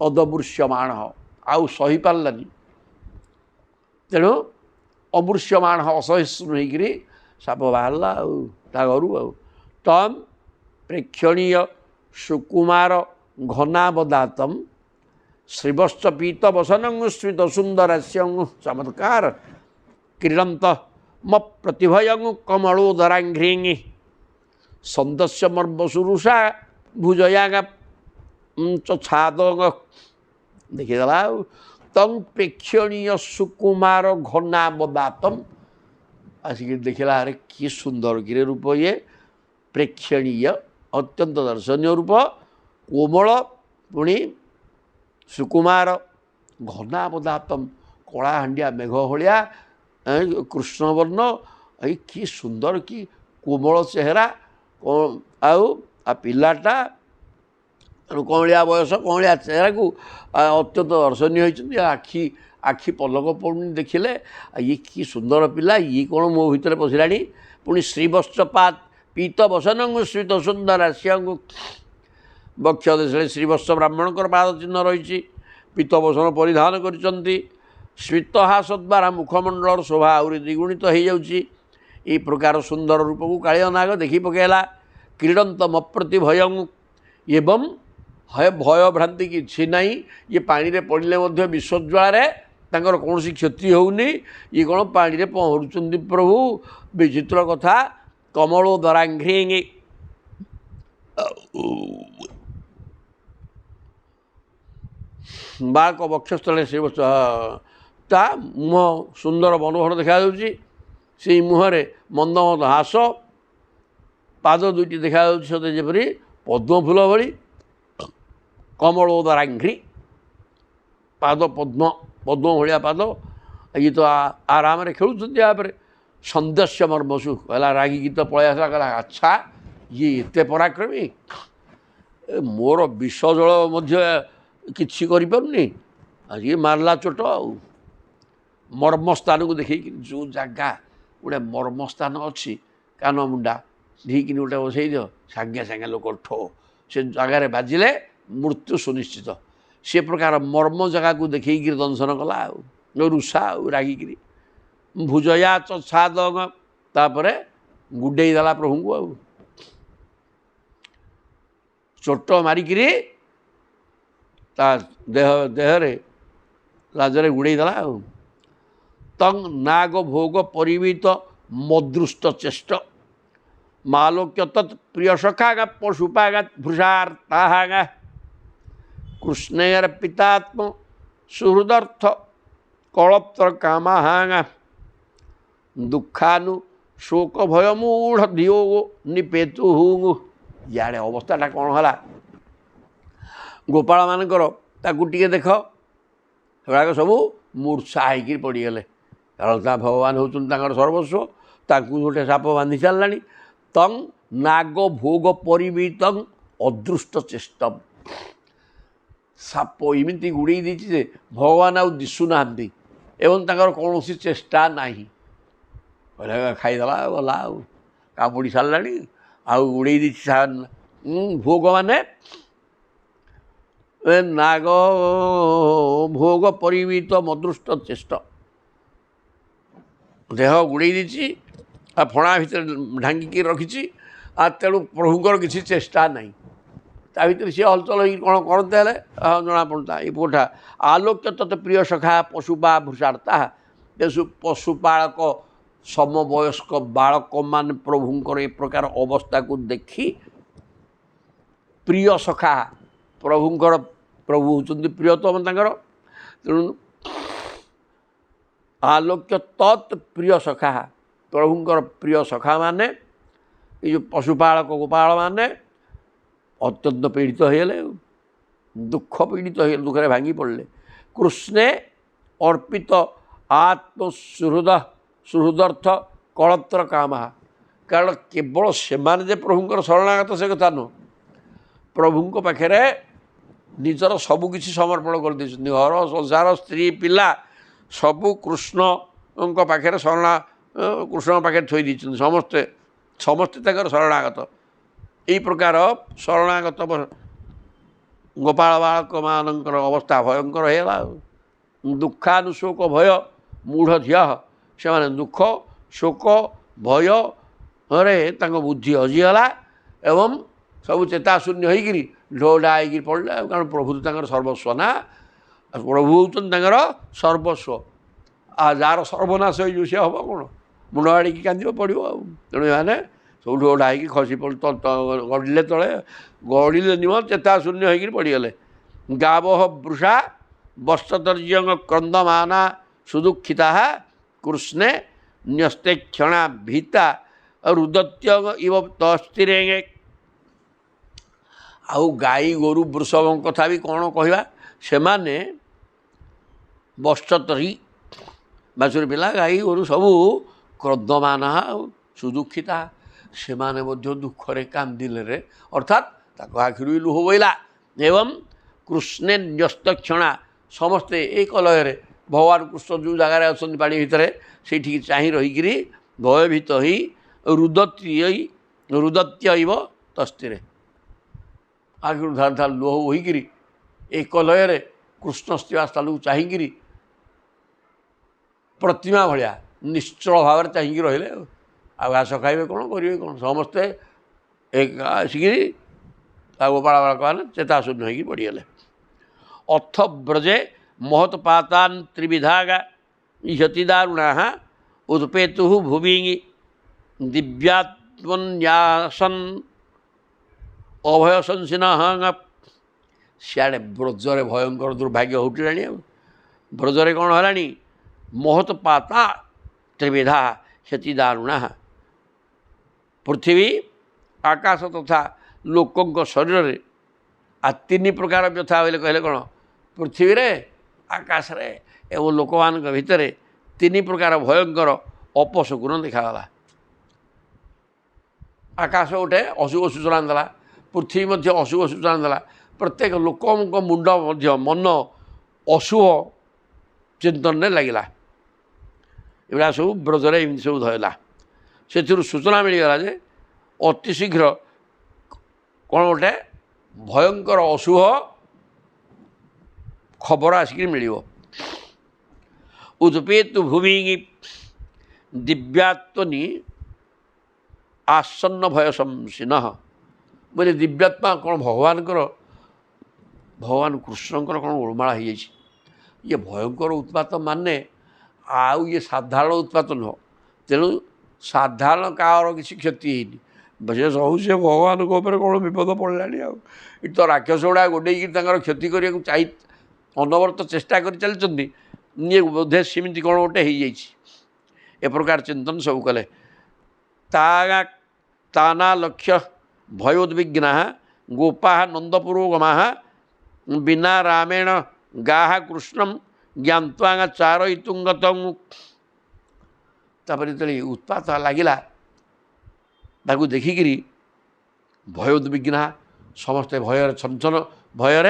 ତଦବୃଶ୍ୟମାଣ, ଆଉ ସହିପାରିଲାନି। ତେଣୁ ଅବୃଶ୍ୟମାଣ ଅସହିଷ୍ଣୁ ହେଇକିରି ସାପ ବାହାରିଲା ଆଉ ତା ଘରୁ। ଆଉ ତମ୍ ପ୍ରେକ୍ଷଣୀୟ ସୁକୁମାର ଘନାବଦାତମ୍ ଶ୍ରୀବତ୍ସ ପୀତ ବସନଂ ସ୍ମିତ ସୁନ୍ଦରାସ୍ୟଂ ଚମତ୍କାର କ୍ରୀଡ଼ନ୍ତ ମ ପ୍ରତିଭୟଂ କମଳୋଦରାଙ୍ଘ୍ରିଂ ସନ୍ଦସ୍ୟ ମର୍ମସୁରୁଷା ଭୁଜୟାଙ୍ଗା ଛାଦଙ୍ଗ। ଦେଖିଦେଲା ଆଉ ତଂ ପ୍ରେକ୍ଷଣୀୟ ସୁକୁମାର ଘନାବଦାତମ୍, ଆସିକି ଦେଖିଲା, ଆରେ କି ସୁନ୍ଦର କିରେ ରୂପ ଇଏ, ପ୍ରେକ୍ଷଣୀୟ ଅତ୍ୟନ୍ତ ଦର୍ଶନୀୟ ରୂପ, କୋମଳ ପୁଣି ସୁକୁମାର, ଘନାବଦାତମ୍ କଳାହାଣ୍ଡିଆ ମେଘ ଭଳିଆ, କୃଷ୍ଣବର୍ଣ୍ଣ, ଏଇ କି ସୁନ୍ଦର କି କୋମଳ ଚେହେରା। ଆଉ ପିଲାଟା କଅଁଳିଆ ବୟସ, କଅଁଳିଆ ଚେହେରାକୁ ଅତ୍ୟନ୍ତ ଦର୍ଶନୀୟ ହୋଇଛନ୍ତି। ଆଖି ପଲକ ପଡ଼ୁନି ଦେଖିଲେ, ଇଏ କି ସୁନ୍ଦର ପିଲା, ଇଏ କ'ଣ ମୋ ଭିତରେ ପଶିଲାଣି। ପୁଣି ଶ୍ରୀବତ୍ସପାତ ପୀତ ବସନଂ ସ୍ମିତ ସୁନ୍ଦରାସ୍ୟଂ, ବକ୍ଷ ଦେଶରେ ଶ୍ରୀବତ୍ସ ବ୍ରାହ୍ମଣଙ୍କର ପାଦ ଚିହ୍ନ ରହିଛି, ପୀତ ବସନ ପରିଧାନ କରିଛନ୍ତି, ସ୍ମିତହାସ ଦ୍ୱାରା ମୁଖମଣ୍ଡଳର ଶୋଭା ଆହୁରି ଦ୍ୱିଗୁଣିତ ହୋଇଯାଉଛି। ଏହି ପ୍ରକାର ସୁନ୍ଦର ରୂପକୁ କାଳିଅ ନାଗ ଦେଖି ପକାଇଲା। କ୍ରୀଡ଼ନ୍ତ ମପ୍ରତି ଭୟଂ, ଏବଂ ଭୟ ଭ୍ରାନ୍ତି କିଛି ନାହିଁ। ଇଏ ପାଣିରେ ପଡ଼ିଲେ ମଧ୍ୟ ବିଶ୍ୱଜ୍ୱାଳାରେ ତାଙ୍କର କୌଣସି କ୍ଷତି ହେଉନି। ଇଏ କ'ଣ ପାଣିରେ ପହଁରୁଛନ୍ତି ପ୍ରଭୁ। ବିଚିତ୍ର କଥା। କମଳ ଦରାଙ୍ଘ୍ରି ବାଳକ ବକ୍ଷସ୍ଥଳେ ସେ ତା ମୁହଁ ସୁନ୍ଦର ମନୋହର ଦେଖାଯାଉଛି। ସେଇ ମୁହଁରେ ମନ୍ଦ ମନ୍ଦ ହାସ, ପାଦ ଦୁଇଟି ଦେଖାଯାଉଛି ସତେ ଯେପରି ପଦ୍ମ ଫୁଲ ଭଳି। କମଳ ଦରାଙ୍ଘ୍ରି, ପାଦ ପଦ୍ମ ଭଳିଆ ପାଦ। ଇଏ ତ ଆରାମରେ ଖେଳୁଛନ୍ତି। ତାପରେ ସନ୍ଦସ୍ୟ ମର୍ମସୁ କହିଲା, ରାଗିକି ତ ପଳେଇ ଆସିଲା। କହିଲା, ଆଚ୍ଛା ଇଏ ଏତେ ପରାକ୍ରମୀ, ମୋର ବିଷ ଜଳ ମଧ୍ୟ କିଛି କରିପାରୁନି। ଇଏ ମାରିଲା ଚୋଟ। ଆଉ ମର୍ମସ୍ଥାନକୁ ଦେଖେଇକି, ଯେଉଁ ଜାଗା ଗୋଟେ ମର୍ମସ୍ଥାନ ଅଛି କାନ ମୁଣ୍ଡା ଧିକିନି ଗୋଟେ ବସେଇ ଦିଅ, ସାଙ୍ଗେ ସାଙ୍ଗେ ଲୋକ ଠୋ, ସେ ଜାଗାରେ ବାଜିଲେ ମୃତ୍ୟୁ ସୁନିଶ୍ଚିତ। ସେ ପ୍ରକାର ମର୍ମ ଜାଗାକୁ ଦେଖେଇକିରି ଦଂଶନ କଲା। ଆଉ ରୁଷା ଆଉ ରାଗିକିରି ଭୁଜୟା ଛାଦ, ତାପରେ ଗୁଡ଼େଇ ଦେଲା ପ୍ରଭୁଙ୍କୁ। ଆଉ ଚୋଟ ମାରିକିରି ତା ଦେହରେ ଲାଜରେ ଗୁଡ଼େଇ ଦେଲା। ଆଉ ତଂ ନାଗ ଭୋଗ ପରିବୀତ ମଦୃଷ୍ଟ ଚେଷ୍ଟ ମାଲୋକ୍ୟ ତତ୍ ପ୍ରିୟ ସଖାଗା ପଶୁପାଗା ଭୃଷାର୍ତାହାଗା କୃଷ୍ଣେୟର ପିତାତ୍ମ ସୁହୃଦର୍ଥ କଳପ୍ତ୍ର କାମାହାଙ୍ଗା ଦୁଃଖାନୁ ଶୋକ ଭୟ ମୂଢ଼ ଧିଓ ନିପେତୁ ହୁଙ୍ଗୁ। ଇଆଡ଼େ ଅବସ୍ଥାଟା କ'ଣ ହେଲା? ଗୋପାଳମାନଙ୍କର ତାକୁ ଟିକେ ଦେଖ, ସେଗୁଡ଼ାକ ସବୁ ମୂର୍ଚ୍ଛା ହେଇକିରି ପଡ଼ିଗଲେ। କାରଣ ତା ଭଗବାନ ହେଉଛନ୍ତି ତାଙ୍କର ସର୍ବସ୍ୱ। ତାଙ୍କୁ ଗୋଟେ ସାପ ବାନ୍ଧି ସାରିଲାଣି। ତଂ ନାଗ ଭୋଗ ପରିବୀତଂ ଅଦୃଷ୍ଟ ଚେଷ୍ଟମ୍। ସାପ ଏମିତି ଗୁଡ଼େଇ ଦେଇଛି ଯେ ଭଗବାନ ଆଉ ଦିଶୁନାହାନ୍ତି ଏବଂ ତାଙ୍କର କୌଣସି ଚେଷ୍ଟା ନାହିଁ। ଖାଇଦେଲା, ଗଲା, ଆଉ କାମୁଡ଼ି ସାରିଲାଣି, ଆଉ ଉଡ଼େଇ ଦେଇଛି। ଭୋଗ ମାନେ ନାଗ ଭୋଗ ପରିବୀତ ମଦୃଷ୍ଟ ଚେଷ୍ଟ, ଦେହ ଗୁଡ଼େଇ ଦେଇଛି, ଆଉ ଫଣା ଭିତରେ ଢାଙ୍କିକି ରଖିଛି। ଆଉ ତେଣୁ ପ୍ରଭୁଙ୍କର କିଛି ଚେଷ୍ଟା ନାହିଁ। ତା ଭିତରେ ସିଏ ହଲଚଲ ହେଇକି କ'ଣ କରନ୍ତେ ହେଲେ ଜଣାପଡ଼ନ୍ତା। ଏଇ ପୁଅଟା ଆଲୋକ୍ୟ ତତେ ପ୍ରିୟ ସଖା ପଶୁପା ଭୃଷାର୍ତା। ପଶୁପାଳକ ସମବୟସ୍କ ବାଳକମାନେ ପ୍ରଭୁଙ୍କର ଏ ପ୍ରକାର ଅବସ୍ଥାକୁ ଦେଖି, ପ୍ରିୟ ସଖା, ପ୍ରଭୁ ହେଉଛନ୍ତି ପ୍ରିୟତମ ତାଙ୍କର। ତେଣୁ ଆଲୋକ୍ୟ ତତ୍ ପ୍ରିୟ ସଖା, ପ୍ରଭୁଙ୍କର ପ୍ରିୟ ସଖାମାନେ, ଏଇ ଯେଉଁ ପଶୁପାଳକ ଗୋପାଳମାନେ ଅତ୍ୟନ୍ତ ପୀଡ଼ିତ ହୋଇଗଲେ। ଦୁଃଖ ପୀଡ଼ିତ ହୋଇଗଲେ, ଦୁଃଖରେ ଭାଙ୍ଗି ପଡ଼ିଲେ। କୃଷ୍ଣେ ଅର୍ପିତ ସୁହୃଦର୍ଥ କଳତ୍ର କାମହା। କାରଣ କେବଳ ସେମାନେ ଯେ ପ୍ରଭୁଙ୍କର ଶରଣାଗତ ସେ କଥା ନୁହଁ। ପ୍ରଭୁଙ୍କ ପାଖରେ ନିଜର ସବୁକିଛି ସମର୍ପଣ କରିଦେଇଛନ୍ତି। ଘର ସଂସାର, ସ୍ତ୍ରୀ ପିଲା ସବୁ କୃଷ୍ଣଙ୍କ ପାଖରେ କୃଷ୍ଣଙ୍କ ପାଖରେ ଥୋଇ ଦେଇଛନ୍ତି। ସମସ୍ତେ ତାଙ୍କର ଶରଣାଗତ। ଏହି ପ୍ରକାର ଶରଣାଗତ ଗୋପାଳ ବାଳକମାନଙ୍କର ଅବସ୍ଥା ଭୟଙ୍କର ହେଇଗଲା। ଦୁଃଖାନୁଶୋକ ଭୟ ମୂଢ଼ ଧିଅ, ସେମାନେ ଦୁଃଖ ଶୋକ ଭୟରେ ତାଙ୍କ ବୁଦ୍ଧି ହଜିଗଲା ଏବଂ ସବୁ ଚେତାଶୂନ୍ୟ ହେଇକିରି ଢୋଢ଼ା ହେଇକିରି ପଡ଼ିଲେ। ଆଉ କାରଣ ପ୍ରଭୁ ତ ତାଙ୍କର ସର୍ବସ୍ୱ ନା, ପ୍ରଭୁ ହେଉଛନ୍ତି ତାଙ୍କର ସର୍ବସ୍ୱ। ଆଉ ଯାହାର ସର୍ବନାଶ ହେଇଯିବ ସିଏ ହେବ କ'ଣ? ମୁଣ୍ଡ ଆଡ଼ିକି କାନ୍ଦିବ ପଡ଼ିବ। ଆଉ ତେଣୁ ଏମାନେ ସବୁ ଢୋଢ଼ା ହେଇକି ଖସି ଗଡ଼ିଲେ ତଳେ, ଗଡ଼ିଲେ ନିମ ଚେତାଶୂନ୍ୟ ହେଇକିରି ପଡ଼ିଗଲେ। ଗାବହ ବୃଷା ବସ୍ତତର୍ଯ୍ୟଙ୍ଗ କ୍ରନ୍ଦମାନା ସୁଦୁଃଖିତା କୃଷ୍ଣେ ନ୍ୟସ୍ତେ କ୍ଷଣା ଭୀତା ରୁଦତ୍ୟଙ୍ଗ ଇବ ତସ୍ତିରେଙ୍ଗେ। ଆଉ ଗାଈ ଗୋରୁ ବୃଷଭଙ୍କ କଥା ବି କ'ଣ କହିବା? ସେମାନେ ବସ୍ତତରି, ବାଛୁରୀ ପିଲା, ଗାଈ ଗୋରୁ ସବୁ କ୍ରନ୍ଦମାନା ଆଉ ସୁଦୁଃଖିତା, ସେମାନେ ମଧ୍ୟ ଦୁଃଖରେ କାନ୍ଦିଲେ। ଅର୍ଥାତ୍ ତାଙ୍କ ଆଖିରୁ ବି ଲୁହ ବୋହିଲା। ଏବଂ କୃଷ୍ଣେ ନ୍ୟସ୍ତ କ୍ଷଣା, ସମସ୍ତେ ଏକ ଲୟରେ ଭଗବାନ କୃଷ୍ଣ ଯେଉଁ ଜାଗାରେ ଅଛନ୍ତି ପାଣି ଭିତରେ ସେଇଠିକି ଚାହିଁ ରହିକିରି ଭୟଭୀତ ହୋଇ ରୁଦତ୍ୟଇବ ତସ୍ତିରେ, ଆଖିରୁ ଧାର ଧାର ଲୁହ ବୋହିକିରି ଏକ ଲୟରେ କୃଷ୍ଣ ଥିବା ସ୍ଥାନକୁ ଚାହିଁକିରି ପ୍ରତିମା ଭଳିଆ ନିଶ୍ଚଳ ଭାବରେ ଚାହିଁକି ରହିଲେ। ଆଉ ଘାସ ଖାଇବେ କ'ଣ, କରିବେ କ'ଣ? ସମସ୍ତେ ଆସିକିରି ତା ଗୋପାଳ ବାଳକମାନେ ଚେତାଶୂନ୍ୟ ହୋଇକି ପଡ଼ିଗଲେ। ଅଥ ବ୍ରଜେ महत्पातान् त्रिविधागा यतिदारुणाः उत्पेतुः भुवि दिव्यात्मन्यासन् अभयशंसिनः सियाड़े ब्रजरे भयंकर दुर्भाग्य उठिलाणी ब्रजरे कौन है महत्पाता त्रिविधा क्षतिदारुणा पृथ्वी आकाश तथा लोकों शरीर में आ तीन प्रकार व्यथा बोले कहले कौन पृथ्वी रे आकाश रे एवं लोक मान भितर तीन प्रकार भयंकर अपशकुन देखागला। आकाश गोटे अशुभ सूचना देला पृथ्वी मध्य अशुभ सूचना देला प्रत्येक लोकों मुंड मध्य मन अशुभ चिंतन में लगिला एगुड़ा सब ब्रजरे एमती सब धरला से सूचना मिलगला जे अति शीघ्र कौन गोटे भयंकर अशुभ खबर आसिक मिल उत्पेतु भूमि दिव्यात्मनि आसन्न भय शंसिन बोले दिव्यात्मा कौन भगवान कृष्णकर कौन उर्माला हो ये भयंकर उत्पात माने आउ ये साधारण उत्पात नुह तेणु साधारण कार किसी क्षति होनी बस सहु से भगवान कौन विपद पड़ा ये तो राक्षस गुड़ा गोडे क्षति करने को चाह अनवरत चेष्टा कर चलती ये बोधे सेमती कौन गोटे हो ए प्रकार चिंतन सब कले ताना लक्ष्य भयोद्विग्ना गोपा नंदपुरोगमा बिना रामेण गाह कृष्णम ज्ञावा चारयितुंगत जो उत्पात लगिला देखिकी भयोद्विग्ना समस्ते भयर छनछन भयर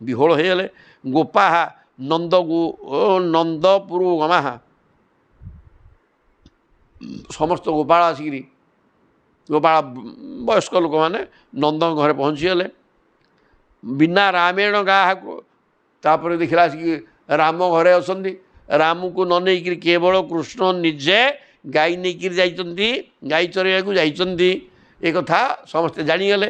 विहोल होगले गोपा नंदपुरोगमा समस्त गोपाल आसिक गोपाल वयस्क लोक मैंने नंद घरे पहुँचीगले बिना रामेण गाह तापर देखला राम घरे अच्छी राम को न नहीं केवल कृष्ण निजे गाई नहीं जाइछन्ति गाई चरैया को जाइछन्ति एक कथा समस्ते जानीगले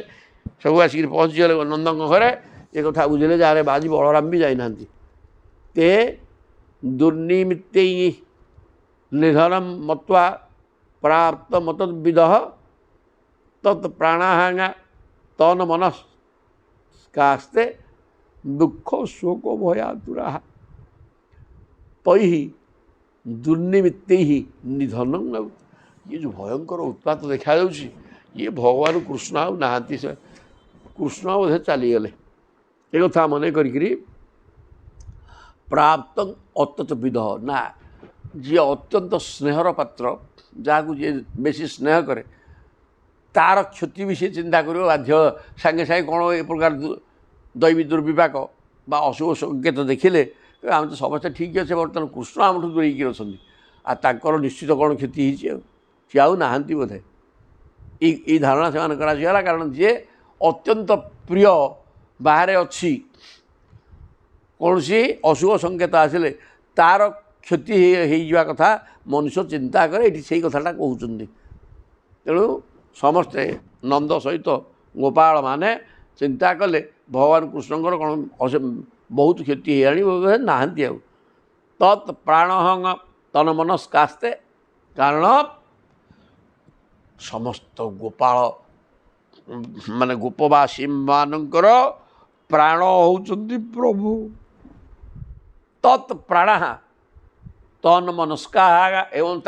सब आसिक पहुँचीगले नंद घरे एक कथा बुझे जहाँ बाजी बलराम भी जाना ते दुर्निमित्त निधनम मत्वा प्राप्त मतविद तत्प्राणाहांगा तन मनस्कास्ते दुख शोक भयातुरा तई दुर्निमित्त ही निधन ये जो भयंकर उत्पात देखा ये भगवान कृष्ण आउ नहांती से कृष्ण बोधे चलीगले एक कथा मन करी प्राप्त अत्यंत विद ना जी अत्यंत स्नेहर पात्र जहाँ को जी बेसी स्नेह करे तार क्षति भी सी चिंता कर बाध्य सागे सागे कौन ए प्रकार दैवी दुर्विपाक बा अशुभ संकेत देखिले आम तो समस्ते ठीक अच्छे बर्तमान कृष्ण आम दूरेक अच्छा निश्चित कौन क्षति सी आउ नहांती बोधे ये धारणा से कराला कारण जी अत्यंत प्रिय बाहर अच्छी कौन सी अशुभ संकेत आसिले तार क्षति हो कथा मनुष्य चिंता करे ये से कथाटा कहते तेणु समस्ते नंद सहित गोपाल माने चिंता कले भगवान कृष्णकर कौन बहुत क्षति हो नहांती आउ तत् प्राणहंग तन मनस्कास्ते कारण समस्त गोपाल माने गोपवासी मानकर प्राण होउचंती प्रभु तत् प्राण तन मनस्का एवं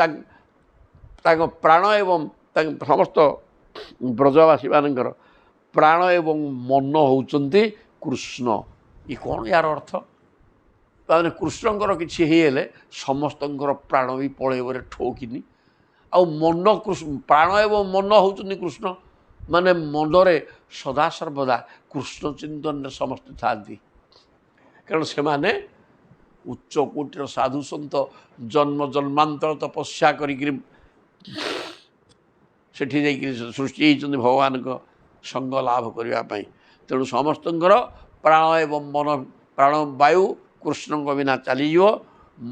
प्राण एवं समस्त ब्रजवासी मानकर प्राण एवं मन होउचंती कृष्ण ये कौन यार अर्थ ताने कृष्णकर किसी हेले समस्तंकर प्राण भी पलैबरे ठोकिनी आउ मन कृष्ण प्राण एवं मन होउचंती कृष्ण माने मनरे सदा सर्वदा कृष्ण चिंतन समस्ते थाती कारण से माने उच्च कोटिर साधु सन्त जन्म जन्मांतर तपस्या करी सृष्टि होती भगवान को संग लाभ करने तेणु समस्त प्राण एवं मन प्राण वायु कृष्ण बिना चलीज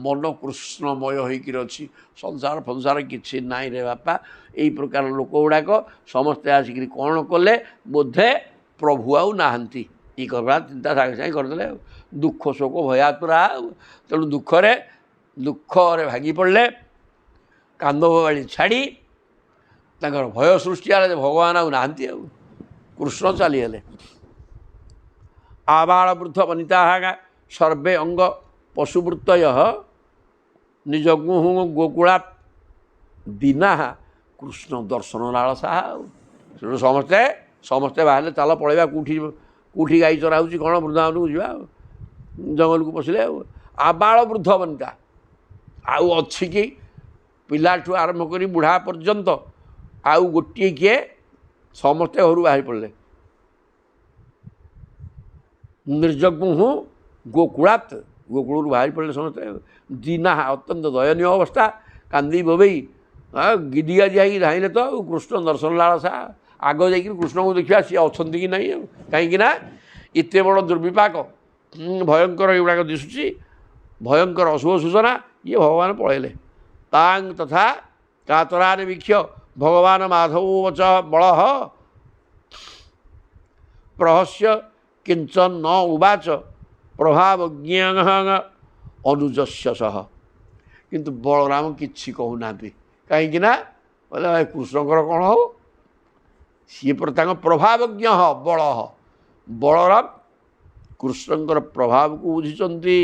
मन कृष्णमय होकर अच्छी संसार फंसार किसी नाई रे बापा यही प्रकार लोक गुड़ाक समस्ते आसिक कौन कले बोधे प्रभु आउ नहांती ଇ କରିବା ଚିନ୍ତା ସାଙ୍ଗେ ସାଙ୍ଗେ କରିଦେଲେ ଦୁଃଖ ଶୋକ ଭୟାତୁରା ତେଣୁ ଦୁଃଖରେ ଭାଙ୍ଗି ପଡ଼ିଲେ କାନ୍ଦ ବୋବାଳି ଛାଡ଼ି ତାଙ୍କର ଭୟ ସୃଷ୍ଟି ହେଲା ଯେ ଭଗବାନ ଆଉ ନାହାନ୍ତି ଆଉ କୃଷ୍ଣ ଚାଲିଗଲେ। ଆବାଳ ବୃଦ୍ଧ ବନିତା ସର୍ବେ ଅଙ୍ଗ ପଶୁବୃତ୍ତୟ ନିଜକୁ ଗୋକୁଳାତ୍ ବିନା କୃଷ୍ଣ ଦର୍ଶନ ଲାଳସା ଆଉ ସେଠୁ ସମସ୍ତେ ବାହାରିଲେ ଚାଲ ପଳେଇବା କେଉଁଠି ଗାଈ ଚରା ହେଉଛି କ'ଣ ବୃନ୍ଦାବନକୁ ଯିବା ଆଉ ଜଙ୍ଗଲକୁ ପଶିଲେ ଆଉ ଆବାଳ ବୃଦ୍ଧ ବନିତା ଆଉ ଅଛି କି ପିଲାଠୁ ଆରମ୍ଭ କରି ବୁଢ଼ା ପର୍ଯ୍ୟନ୍ତ ଆଉ ଗୋଟିଏ କିଏ ସମସ୍ତେ ଘରୁ ବାହାରି ପଡ଼ିଲେ। ନିର୍ଜଗ୍ମୁଃ ଗୋକୁଳାତ୍ ଗୋକୁଳରୁ ବାହାରି ପଡ଼ିଲେ ସମସ୍ତେ ଦିନା ଅତ୍ୟନ୍ତ ଦୟନୀୟ ଅବସ୍ଥା କାନ୍ଦି ବୋବେଇ ଗିଦି ଗାଦି ହେଇକି ଧାଇଁଲେ ତ ଆଉ କୃଷ୍ଣ ଦର୍ଶନ ଲାଳସା ଆଗ ଯାଇକି କୃଷ୍ଣଙ୍କୁ ଦେଖିବା ସିଏ ଅଛନ୍ତି କି ନାହିଁ ଆଉ କାହିଁକି ନା ଏତେ ବଡ଼ ଦୁର୍ବିପାକ ଭୟଙ୍କର ଏଗୁଡ଼ାକ ଦିଶୁଛି ଭୟଙ୍କର ଅଶୁଭ ସୂଚନା ଇଏ ଭଗବାନ ପଳେଇଲେ। ତାଂ ତଥା କାତରାନି ବୀକ୍ଷ୍ୟ ଭଗବାନ ମାଧବ ବଚ ବଳଃ ପ୍ରହସ୍ୟ କିଞ୍ଚନ ନ ଉବାଚ ପ୍ରଭାବଜ୍ଞ ଅନୁଜସ୍ୟ ସହ କିନ୍ତୁ ବଳରାମ କିଛି କହୁନାହାନ୍ତି କାହିଁକି ନା କହିଲେ କୃଷ୍ଣଙ୍କର କ'ଣ ହବ ସିଏ ତାଙ୍କ ପ୍ରଭାବଜ୍ଞ ବଳରାମ କୃଷ୍ଣଙ୍କର ପ୍ରଭାବକୁ ବୁଝିଛନ୍ତି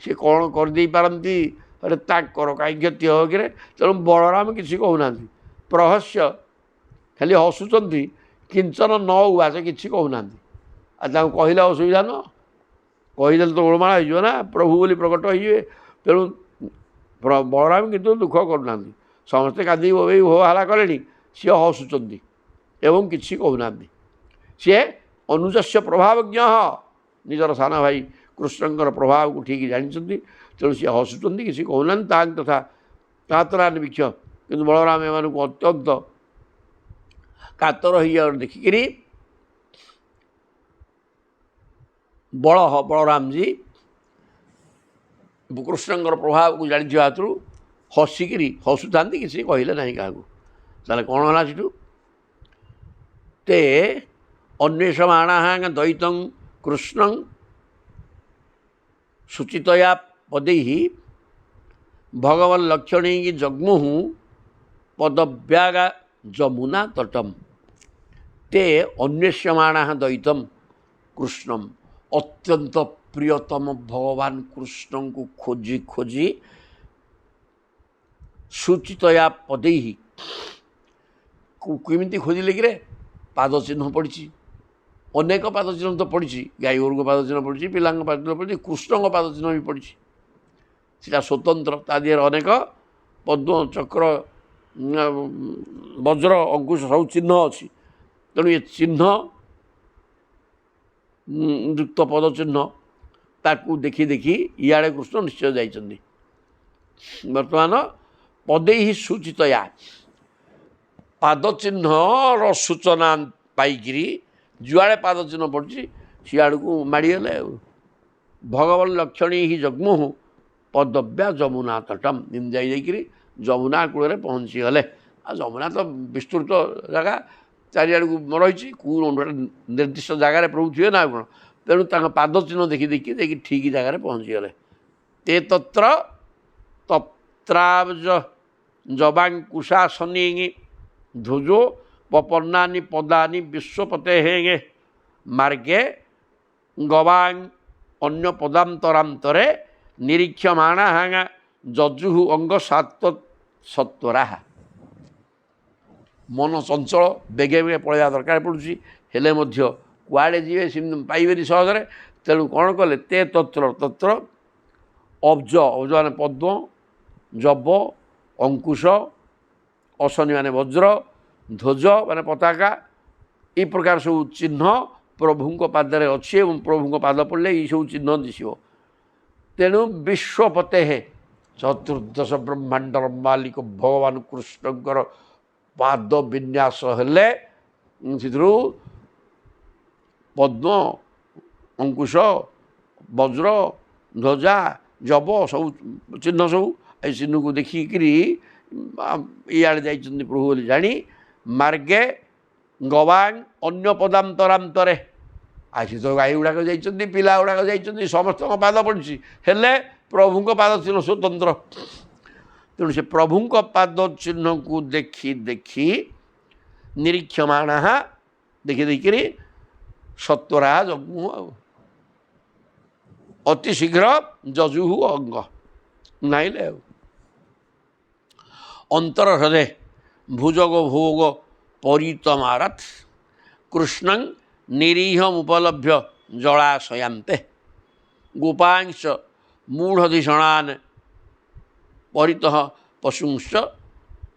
ସିଏ କ'ଣ କରିଦେଇପାରନ୍ତି ଆରେ ତାଙ୍କର କାହିଁ କ୍ଷତି ହେବ କିରେ ତେଣୁ ବଳରାମ କିଛି କହୁନାହାନ୍ତି ପ୍ରହସ୍ୟ ଖାଲି ହସୁଛନ୍ତି କିଞ୍ଚନ ନ ଉବାଚ କିଛି କହୁନାହାନ୍ତି ଆଉ ତାଙ୍କୁ କହିଲେ ଅସୁବିଧା ନୁହଁ କହିଦେଲେ ତ ଗୋଳମାଳ ହେଇଯିବ ନା ପ୍ରଭୁ ବୋଲି ପ୍ରକଟ ହେଇଯିବେ ତେଣୁ ବଳରାମ କିନ୍ତୁ ଦୁଃଖ କରୁନାହାନ୍ତି ସମସ୍ତେ କାନ୍ଦି ବୋବେଇ ହୋ ହାଲା କଲେଣି ସିଏ ହସୁଛନ୍ତି ଏବଂ କିଛି କହୁନାହାନ୍ତି ସିଏ ଅନୁଜସ୍ୟ ପ୍ରଭାବଜ୍ଞ ନିଜର ସାନ ଭାଇ କୃଷ୍ଣଙ୍କର ପ୍ରଭାବକୁ ଠିକ୍ ଜାଣିଛନ୍ତି ତେଣୁ ସିଏ ହସୁଛନ୍ତି କିଛି କହୁନାହାନ୍ତି ତାଙ୍କ ତଥା କାତରାନି ବୀକ୍ଷ୍ୟ କିନ୍ତୁ ବଳରାମ ଏମାନଙ୍କୁ ଅତ୍ୟନ୍ତ କାତର ହେଇଯାଉ ଦେଖିକିରି ବଳରାମଜୀ କୃଷ୍ଣଙ୍କର ପ୍ରଭାବକୁ ଜାଣିଥିବା ହେତୁ ହସୁଥାନ୍ତି କିଛି କହିଲେ ନାହିଁ କାହାକୁ। ତାହେଲେ କ'ଣ ହେଲା ସେଠୁ ତେ ଅନ୍ୱେଷମାଣା ଦୈତଂ କୃଷ୍ଣଂ ଶୁଚିତୟା ପଦେଇ ଭଗବନ୍ ଲକ୍ଷଣୀ ଜଗ୍ମୁଃ ପଦବ୍ୟାଗା ଯମୁନା ତଟମ୍ ତେ ଅନ୍ୱେଷ୍ୟମାଣା ଦୈତମ କୃଷ୍ଣମ୍ ଅତ୍ୟନ୍ତ ପ୍ରିୟତମ ଭଗବାନ କୃଷ୍ଣଙ୍କୁ ଖୋଜି ଖୋଜି ସୁଚିତୟା ପଦେଇ କେମିତି ଖୋଜିଲେ କିରେ ପାଦ ଚିହ୍ନ ପଡ଼ିଛି ଅନେକ ପାଦ ଚିହ୍ନ ତ ପଡ଼ିଛି ଗାଈ ଗୋରୁଙ୍କ ପାଦ ଚିହ୍ନ ପଡ଼ିଛି ପିଲାଙ୍କ ପାଦ ଚିହ୍ନ ପଡ଼ିଛି କୃଷ୍ଣଙ୍କ ପାଦ ଚିହ୍ନ ବି ପଡ଼ିଛି ସେଟା ସ୍ୱତନ୍ତ୍ର ତା ଦେହରେ ଅନେକ ପଦ୍ମ ଚକ୍ର ବଜ୍ର ଅଙ୍କୁଶ ସବୁ ଚିହ୍ନ ଅଛି ତେଣୁ ଏ ଚିହ୍ନ ଯୁକ୍ତ ପଦ ଚିହ୍ନ ତାକୁ ଦେଖି ଦେଖି ଇଆଡ଼େ କୃଷ୍ଣ ନିଶ୍ଚୟ ଯାଇଛନ୍ତି। ବର୍ତ୍ତମାନ ପଦେଇ ସୁଚିତୟା ପାଦ ଚିହ୍ନର ସୂଚନା ପାଇକିରି ଯୁଆଡ଼େ ପାଦ ଚିହ୍ନ ପଡ଼ିଛି ସିଆଡ଼କୁ ମାଡ଼ିଗଲେ ଆଉ ଭଗବନ୍ ଲକ୍ଷଣୀ ହିଁ ଜଗ୍ମୁଃ ପଦବ୍ୟା ଯମୁନା ତଟମ୍ ଯାଇକିରି ଯମୁନା କୂଳରେ ପହଞ୍ଚିଗଲେ। ଆଉ ଯମୁନା ତ ବିସ୍ତୃତ ଜାଗା ଚାରିଆଡ଼କୁ ରହିଛି କେଉଁ ଗୋଟେ ନିର୍ଦ୍ଦିଷ୍ଟ ଜାଗାରେ ପ୍ରଭୁ ଥିବେ ନା କ'ଣ ତେଣୁ ତାଙ୍କ ପାଦ ଚିହ୍ନ ଦେଖି ଯାଇକି ଠିକ୍ ଜାଗାରେ ପହଞ୍ଚିଗଲେ। ତେ ତତ୍ର ତତ୍ରାବ୍ଜ ଜବାଙ୍କୁଶାସନୀ ଧ୍ୱଜୋ ପପର୍ଣ୍ଣାନି ପଦାନି ବିଶ୍ୱପତେ ହେଙ୍ଗେ ମାର୍ଗେ ଗବାଂ ଅନ୍ୟ ପଦାନ୍ତରାନ୍ତରେ ନିରୀକ୍ଷମାଣା ହାଙ୍ଗା ଯଜୁହୁ ଅଙ୍ଗ ସତ୍ୱରା ମନ ଚଞ୍ଚଳ ବେଗେ ବେଗେ ପଳାଇବା ଦରକାର ପଡ଼ୁଛି ହେଲେ ମଧ୍ୟ କୁଆଡ଼େ ଯିବେ ସେମିତି ପାଇବେନି ସହଜରେ ତେଣୁ କ'ଣ କଲେ ତେ ତତ୍ର ଅବ୍ଜ ମାନେ ପଦ୍ମ ଜବ ଅଙ୍କୁଶ ଅଶନି ମାନେ ବଜ୍ର ଧ୍ୱଜ ମାନେ ପତାକା ଏ ପ୍ରକାର ସବୁ ଚିହ୍ନ ପ୍ରଭୁଙ୍କ ପାଦରେ ଅଛି ଏବଂ ପ୍ରଭୁଙ୍କ ପାଦ ପଡ଼ିଲେ ଏଇସବୁ ଚିହ୍ନ ଦିଶିବ। ତେଣୁ ବିଶ୍ୱପତେ ଚତୁର୍ଦ୍ଦଶ ବ୍ରହ୍ମାଣ୍ଡର ମାଲିକ ଭଗବାନ କୃଷ୍ଣଙ୍କର ପାଦ ବିନ୍ୟାସ ହେଲେ ସେଥିରୁ ପଦ୍ମ ଅଙ୍କୁଶ ବଜ୍ର ଧ୍ୱଜା ଜବ ସବୁ ଚିହ୍ନ ସବୁ ଏଇ ଚିହ୍ନକୁ ଦେଖିକିରି ଇଆଡ଼େ ଯାଇଛନ୍ତି ପ୍ରଭୁ ବୋଲି ଜାଣି ମାର୍ଗେ ଗବାଂ ଅନ୍ୟ ପଦାନ୍ତରାନ୍ତରେ ଆସି ତ ଗାଈ ଗୁଡ଼ାକ ଯାଇଛନ୍ତି, ପିଲା ଗୁଡ଼ାକ ଯାଇଛନ୍ତି, ସମସ୍ତଙ୍କ ପାଦ ପଡ଼ିଛି, ହେଲେ ପ୍ରଭୁଙ୍କ ପାଦ ଚିହ୍ନ ସ୍ୱତନ୍ତ୍ର। ତେଣୁ ସେ ପ୍ରଭୁଙ୍କ ପାଦ ଚିହ୍ନକୁ ଦେଖି ଦେଖି ନିରୀକ୍ଷମାଣ ଦେଖି ଦେଖିକରି ସତ୍ୱରା ଯଜ୍ଞ ଆଉ ଅତି ଶୀଘ୍ର ଯଜୁହୁ ଅଙ୍ଗ ନାଇଲେ ଆଉ ଅନ୍ତର ହୃଦେ ଭୁଜଗ ଭୋଗ ପରିତମାରଥ କୃଷ୍ଣଂ ନିରୀହମ୍ ଉପଲଭ୍ୟ ଜଳାଶୟାନ୍ତେ ଗୋପାଂଶ ମୂଢ଼ଧିଷଣାନ୍ ପରିତଃ ପଶୁଂଶ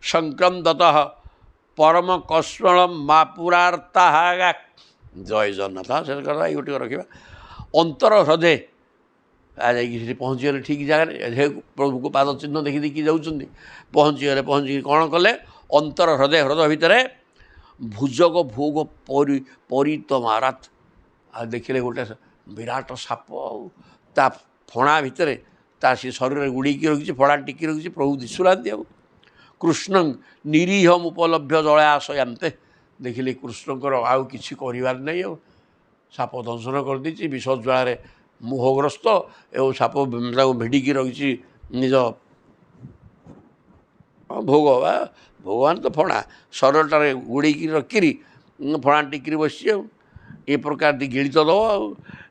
ସଂକ୍ରନ୍ଦତଃ ପରମ କସ୍ମଳ ମାପୁରାର୍ତ୍ତାହା। ଜୟ ଜଗନ୍ନାଥ। ସେ କଥା ଏଇ ଗୋଟିକ ରଖିବା। ଅନ୍ତର ହୃଦେ ଯାଇକି ସେଠି ପହଞ୍ଚିଗଲେ ଠିକ୍ ଜାଗାରେ, ପ୍ରଭୁଙ୍କୁ ପାଦ ଚିହ୍ନ ଦେଖି ଦେଖି ଯାଉଛନ୍ତି, ପହଞ୍ଚିଗଲେ। ପହଞ୍ଚିକି କ'ଣ କଲେ? ଅନ୍ତର ହୃଦୟ ଭିତରେ ଭୁଜଗ ଭୋଗ ପରିତମାରାତ ଦେଖିଲେ ଗୋଟେ ବିରାଟ ସାପ, ଆଉ ତା ଫଣା ଭିତରେ ତା ସେ ଶରୀରରେ ଗୁଡ଼େଇକି ରଖିଛି, ଫଣା ଟିକି ରଖିଛି, ପ୍ରଭୁ ଦିଶୁନାହାନ୍ତି ଆଉ। କୃଷ୍ଣଂ ନିରୀହମ୍ ଉପଲଭ୍ୟ ଜଳାଶୟାନ୍ତେ ଦେଖିଲେ କୃଷ୍ଣଙ୍କର ଆଉ କିଛି କରିବାର ନାହିଁ ଆଉ। ସାପ ଦଂଶନ କରିଦେଇଛି, ବିଷ ଜ୍ୱାଳାରେ ମୋହଗ୍ରସ୍ତ ଏବଂ ସାପ ତାକୁ ଭିଡ଼ିକି ରଖିଛି ନିଜ ଭୋଗ ବା ଭଗବାନ ତ ଫଣା ଶରୀରଟାରେ ଗୁଡ଼େଇକି ରଖିକିରି ଫଣା ଟିକିରି ବସିଛି ଆଉ। ଏ ପ୍ରକାର ଗିଳିତ ଦେବ ଆଉ।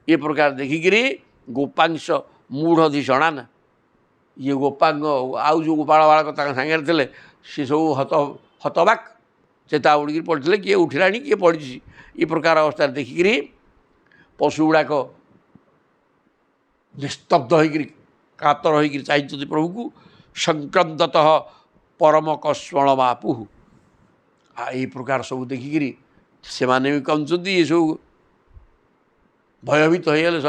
ଏ ପ୍ରକାର ଦେଖିକିରି ଗୋପାଂଶ ମୂଢ଼ଧିଷଣାନ୍, ଇଏ ଗୋପାଙ୍ଗ ଆଉ ଯେଉଁ ଗୋପାଳ ବାଳକ ତାଙ୍କ ସାଙ୍ଗରେ ଥିଲେ ସେ ସବୁ ହତବାକ୍, ସେ ତା ଉଡ଼ିକିରି ପଡ଼ିଥିଲେ, କିଏ ଉଠିଲାଣି କିଏ ପଡ଼ିଛି, ଏ ପ୍ରକାର ଅବସ୍ଥାରେ ଦେଖିକିରି ପଶୁ ଗୁଡ଼ାକ ନିସ୍ତବ୍ଧ ହୋଇକିରି କାତର ହୋଇକିରି ଚାହିଁଛନ୍ତି ପ୍ରଭୁକୁ। ସଂକ୍ରନ୍ଦତଃ ପରମ କସ୍ମଳ ମାପୁହୁ। ଏଇ ପ୍ରକାର ସବୁ ଦେଖିକିରି ସେମାନେ ବି କହୁଛନ୍ତି, ଏସବୁ ଭୟଭୀତ ହୋଇଗଲେ।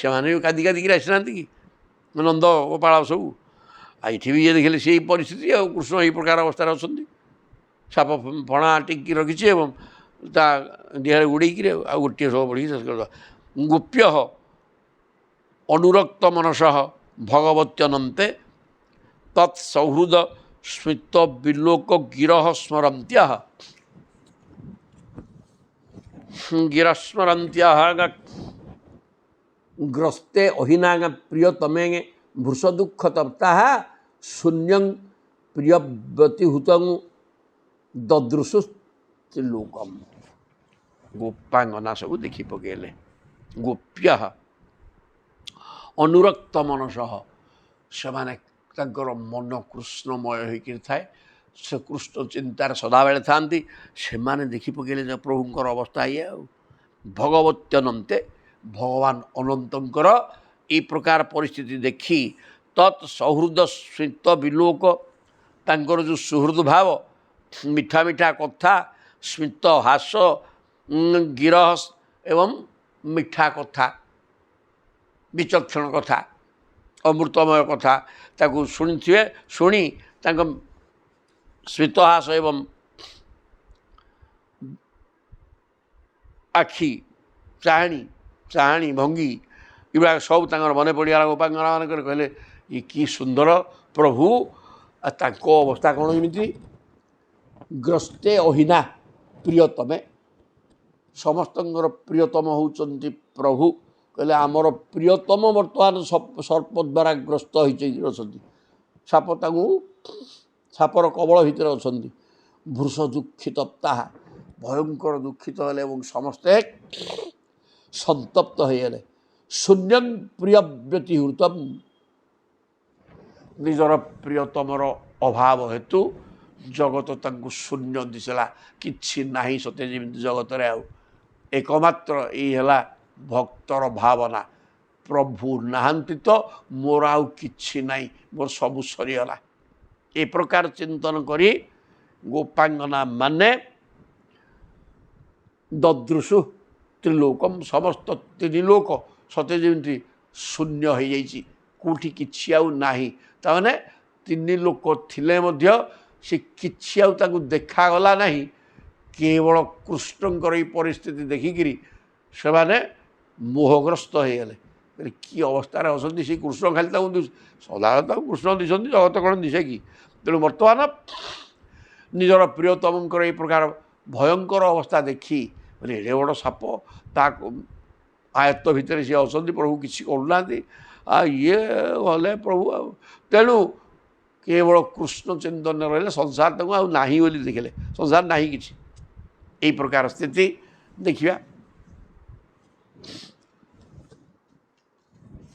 ସେମାନେ ବି କାନ୍ଦି କାନ୍ଦିକିରି ଆସିନାହାନ୍ତି କି ନନ୍ଦ ଗୋପାଳ ସବୁ। ଏଇଠି ବି ଇଏ ଦେଖିଲେ ସେଇ ପରିସ୍ଥିତି ଆଉ। କୃଷ୍ଣ ଏଇ ପ୍ରକାର ଅବସ୍ଥାରେ ଅଛନ୍ତି, ସାପ ଫଣା ଟିକି ରଖିଛି ଏବଂ ତା ଦେହରେ ଗୁଡ଼େଇକିରି ଆଉ ଗୋଟିଏ ସବୁ ପଡ଼ିକି ଶେଷ କରିଦେବା। ଗୋପ୍ୟ ଅନୁରକ୍ତ ମନସଃ ଭଗବତ୍ୟନନ୍ତେ ତତ୍ ସୌହୃଦ ସ୍ମିତ ବିଲୋକ ଗିରହ ସ୍ମରନ୍ତ୍ୟାଃ ଗିରସ୍ମରନ୍ତ୍ୟାଃ ଗ୍ରସ୍ତେ ଅହିନାଙ୍ଗ ପ୍ରିୟତମେ ଭୃଷ ଦୁଃଖ ତପ୍ତାଃ ଶୂନ୍ୟଂ ପ୍ରିୟବ୍ୟତିହୂତଂ ଦଦୃଶୁ ତ୍ରିଲୋକମ୍। ଗୋପାଙ୍ଗନା ସବୁ ଦେଖି ପକେଇଲେ। ଗୋପ୍ୟ ଅନୁରକ୍ତ ମନସଃ, ସେମାନେ ତାଙ୍କର ମନ କୃଷ୍ଣମୟ ହୋଇକରି ଥାଏ, ସେ କୃଷ୍ଣ ଚିନ୍ତାରେ ସଦାବେଳେ ଥାନ୍ତି। ସେମାନେ ଦେଖି ପକେଇଲେ ଯେ ପ୍ରଭୁଙ୍କର ଅବସ୍ଥା ଇଏ ଆଉ। ଭଗବତ୍ୟନନ୍ତେ, ଭଗବାନ ଅନନ୍ତଙ୍କର ଏଇ ପ୍ରକାର ପରିସ୍ଥିତି ଦେଖି ତତ୍ ସୌହୃଦ ସ୍ମିତ ବିଲୋକ, ତାଙ୍କର ଯେଉଁ ସୁହୃଦ ଭାବ, ମିଠା ମିଠା କଥା, ସ୍ମିତ ହାସ, ଗିରହ ଏବଂ ମିଠା କଥା, ବିଚକ୍ଷଣ କଥା, ଅମୃତମୟ କଥା ତାକୁ ଶୁଣିଥିବେ। ଶୁଣି ତାଙ୍କ ସ୍ମିତହାସ ଏବଂ ଆଖି ଚାହାଣୀ ଭଙ୍ଗୀ ଏଗୁଡ଼ାକ ସବୁ ତାଙ୍କର ମନେ ପଡ଼ିଗଲା। ଗୋପାଙ୍ଗନା ମାନଙ୍କର କହିଲେ, ଇଏ କି ସୁନ୍ଦର ପ୍ରଭୁ, ଆଉ ତାଙ୍କ ଅବସ୍ଥା କ'ଣ ଏମିତି। ଗ୍ରସ୍ତେ ଅହିନା ପ୍ରିୟତମେ, ସମସ୍ତଙ୍କର ପ୍ରିୟତମ ହେଉଛନ୍ତି ପ୍ରଭୁ। କହିଲେ ଆମର ପ୍ରିୟତମ ବର୍ତ୍ତମାନ ସର୍ପ ଦ୍ୱାରା ଗ୍ରସ୍ତ ଅଛନ୍ତି, ସାପ ତାଙ୍କୁ ସାପର କବଳ ଭିତରେ ଅଛନ୍ତି। ଭୃଷ ଦୁଃଖିତ ତାହା, ଭୟଙ୍କର ଦୁଃଖିତ ହେଲେ ଏବଂ ସମସ୍ତେ ସନ୍ତପ୍ତ ହୋଇଗଲେ। ଶୂନ୍ୟଂ ପ୍ରିୟବ୍ୟତିହୃତମ୍, ନିଜର ପ୍ରିୟତମର ଅଭାବ ହେତୁ ଜଗତ ତାଙ୍କୁ ଶୂନ୍ୟ ଦିଶିଲା, କିଛି ନାହିଁ ସତେ ଯେମିତି ଜଗତରେ ଆଉ। ଏକମାତ୍ର ଏଇ ହେଲା ଭକ୍ତର ଭାବନା, ପ୍ରଭୁ ନାହାନ୍ତି ତ ମୋର ଆଉ କିଛି ନାହିଁ, ମୋର ସବୁ ସରିଗଲା। ଏ ପ୍ରକାର ଚିନ୍ତନ କରି ଗୋପାଙ୍ଗନା ମାନେ ଦଦୃଶୁ ତ୍ରିଲୋକମ୍, ସମସ୍ତ ତ୍ରିଲୋକ ସତେ ଯେମିତି ଶୂନ୍ୟ ହୋଇଯାଇଛି, କେଉଁଠି କିଛି ଆଉ ନାହିଁ। ତାମାନେ ତିନି ଲୋକ ଥିଲେ ମଧ୍ୟ ସେ କିଛି ଆଉ ତାଙ୍କୁ ଦେଖାଗଲା ନାହିଁ। କେବଳ କୃଷ୍ଣଙ୍କର ଏଇ ପରିସ୍ଥିତି ଦେଖିକିରି ସେମାନେ ମୋହଗ୍ରସ୍ତ ହୋଇଗଲେ। କି ଅବସ୍ଥାରେ ଅଛନ୍ତି ସେ କୃଷ୍ଣ, ଖାଲି ତାଙ୍କୁ ସଦାବେଳେ ତାଙ୍କୁ କୃଷ୍ଣ ଦିଶନ୍ତି, ଜଗତ କ'ଣ ଦିଶେ କି। ତେଣୁ ବର୍ତ୍ତମାନ ନିଜର ପ୍ରିୟତମଙ୍କର ଏଇ ପ୍ରକାର ଭୟଙ୍କର ଅବସ୍ଥା ଦେଖି ବୋଲେ ଏଡ଼େ ବଡ଼ ସାପ ତା ଆୟତ୍ତ ଭିତରେ ସିଏ ଅଛନ୍ତି, ପ୍ରଭୁ କିଛି କରୁନାହାନ୍ତି, ଆଉ ଇଏ ଗଲେ ପ୍ରଭୁ ଆଉ। ତେଣୁ କେବଳ କୃଷ୍ଣ ଚିନ୍ତନ ରହିଲେ, ସଂସାର ତାଙ୍କୁ ଆଉ ନାହିଁ ବୋଲି ଦେଖିଲେ, ସଂସାର ନାହିଁ କିଛି। এই ପ୍ରକାର ସ୍ଥିତି ଦେଖିବା।